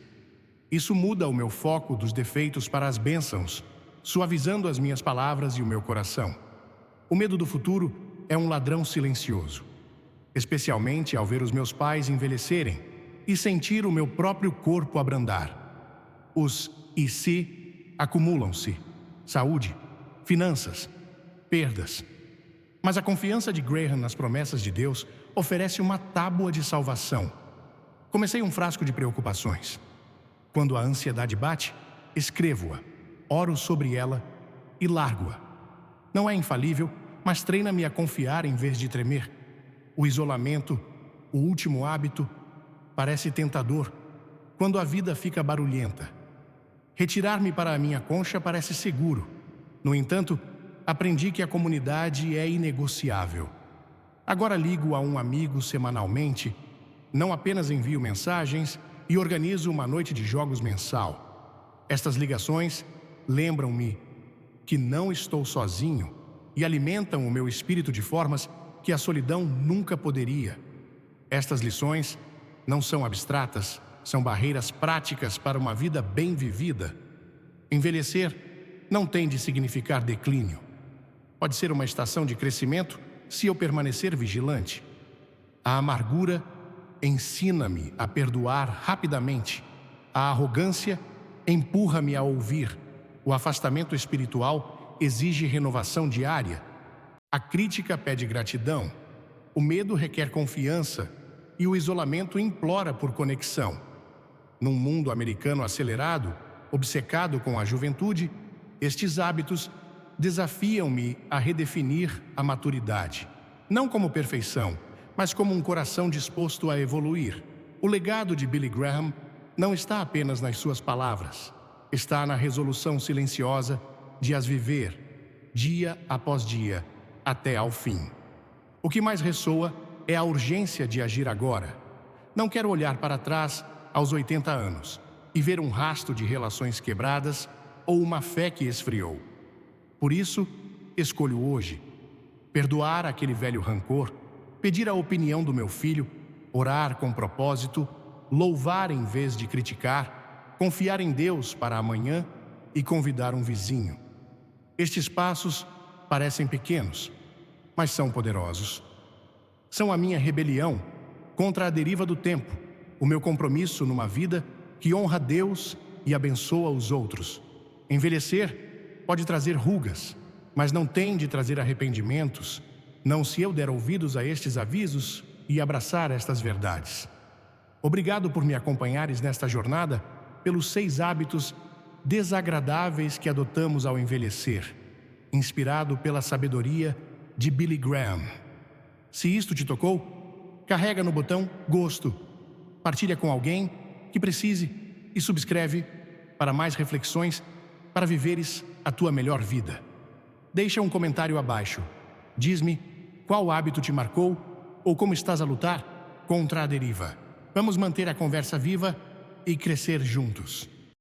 Isso muda o meu foco dos defeitos para as bênçãos, suavizando as minhas palavras e o meu coração. O medo do futuro é um ladrão silencioso, especialmente ao ver os meus pais envelhecerem e sentir o meu próprio corpo abrandar. Os "e se" acumulam-se: saúde, finanças, perdas. Mas a confiança de Graham nas promessas de Deus oferece uma tábua de salvação. Comecei um frasco de preocupações. Quando a ansiedade bate, escrevo-a, oro sobre ela e largo-a. Não é infalível, mas treina-me a confiar em vez de tremer. O isolamento, o último hábito, parece tentador quando a vida fica barulhenta. Retirar-me para a minha concha parece seguro. No entanto, aprendi que a comunidade é inegociável. Agora ligo a um amigo semanalmente, não apenas envio mensagens e organizo uma noite de jogos mensal. Estas ligações lembram-me que não estou sozinho e alimentam o meu espírito de formas que a solidão nunca poderia. Estas lições não são abstratas, são barreiras práticas para uma vida bem vivida. Envelhecer não tem de significar declínio. Pode ser uma estação de crescimento se eu permanecer vigilante. A amargura ensina-me a perdoar rapidamente. A arrogância empurra-me a ouvir. O afastamento espiritual exige renovação diária. A crítica pede gratidão. O medo requer confiança e o isolamento implora por conexão. Num mundo americano acelerado, obcecado com a juventude, estes hábitos desafiam-me a redefinir a maturidade. Não como perfeição, mas como um coração disposto a evoluir. O legado de Billy Graham não está apenas nas suas palavras, está na resolução silenciosa de as viver, dia após dia, até ao fim. O que mais ressoa é a urgência de agir agora. Não quero olhar para trás aos 80 anos e ver um rastro de relações quebradas ou uma fé que esfriou. Por isso, escolho hoje perdoar aquele velho rancor, pedir a opinião do meu filho, orar com propósito, louvar em vez de criticar, confiar em Deus para amanhã e convidar um vizinho. Estes passos parecem pequenos, mas são poderosos. São a minha rebelião contra a deriva do tempo, o meu compromisso numa vida que honra Deus e abençoa os outros. Envelhecer pode trazer rugas, mas não tem de trazer arrependimentos, não se eu der ouvidos a estes avisos e abraçar estas verdades. Obrigado por me acompanhares nesta jornada pelos 6 hábitos desagradáveis que adotamos ao envelhecer, inspirado pela sabedoria de Billy Graham. Se isto te tocou, carrega no botão Gosto, partilha com alguém que precise e subscreve para mais reflexões para viveres a tua melhor vida. Deixa um comentário abaixo. Diz-me qual hábito te marcou ou como estás a lutar contra a deriva. Vamos manter a conversa viva e crescer juntos.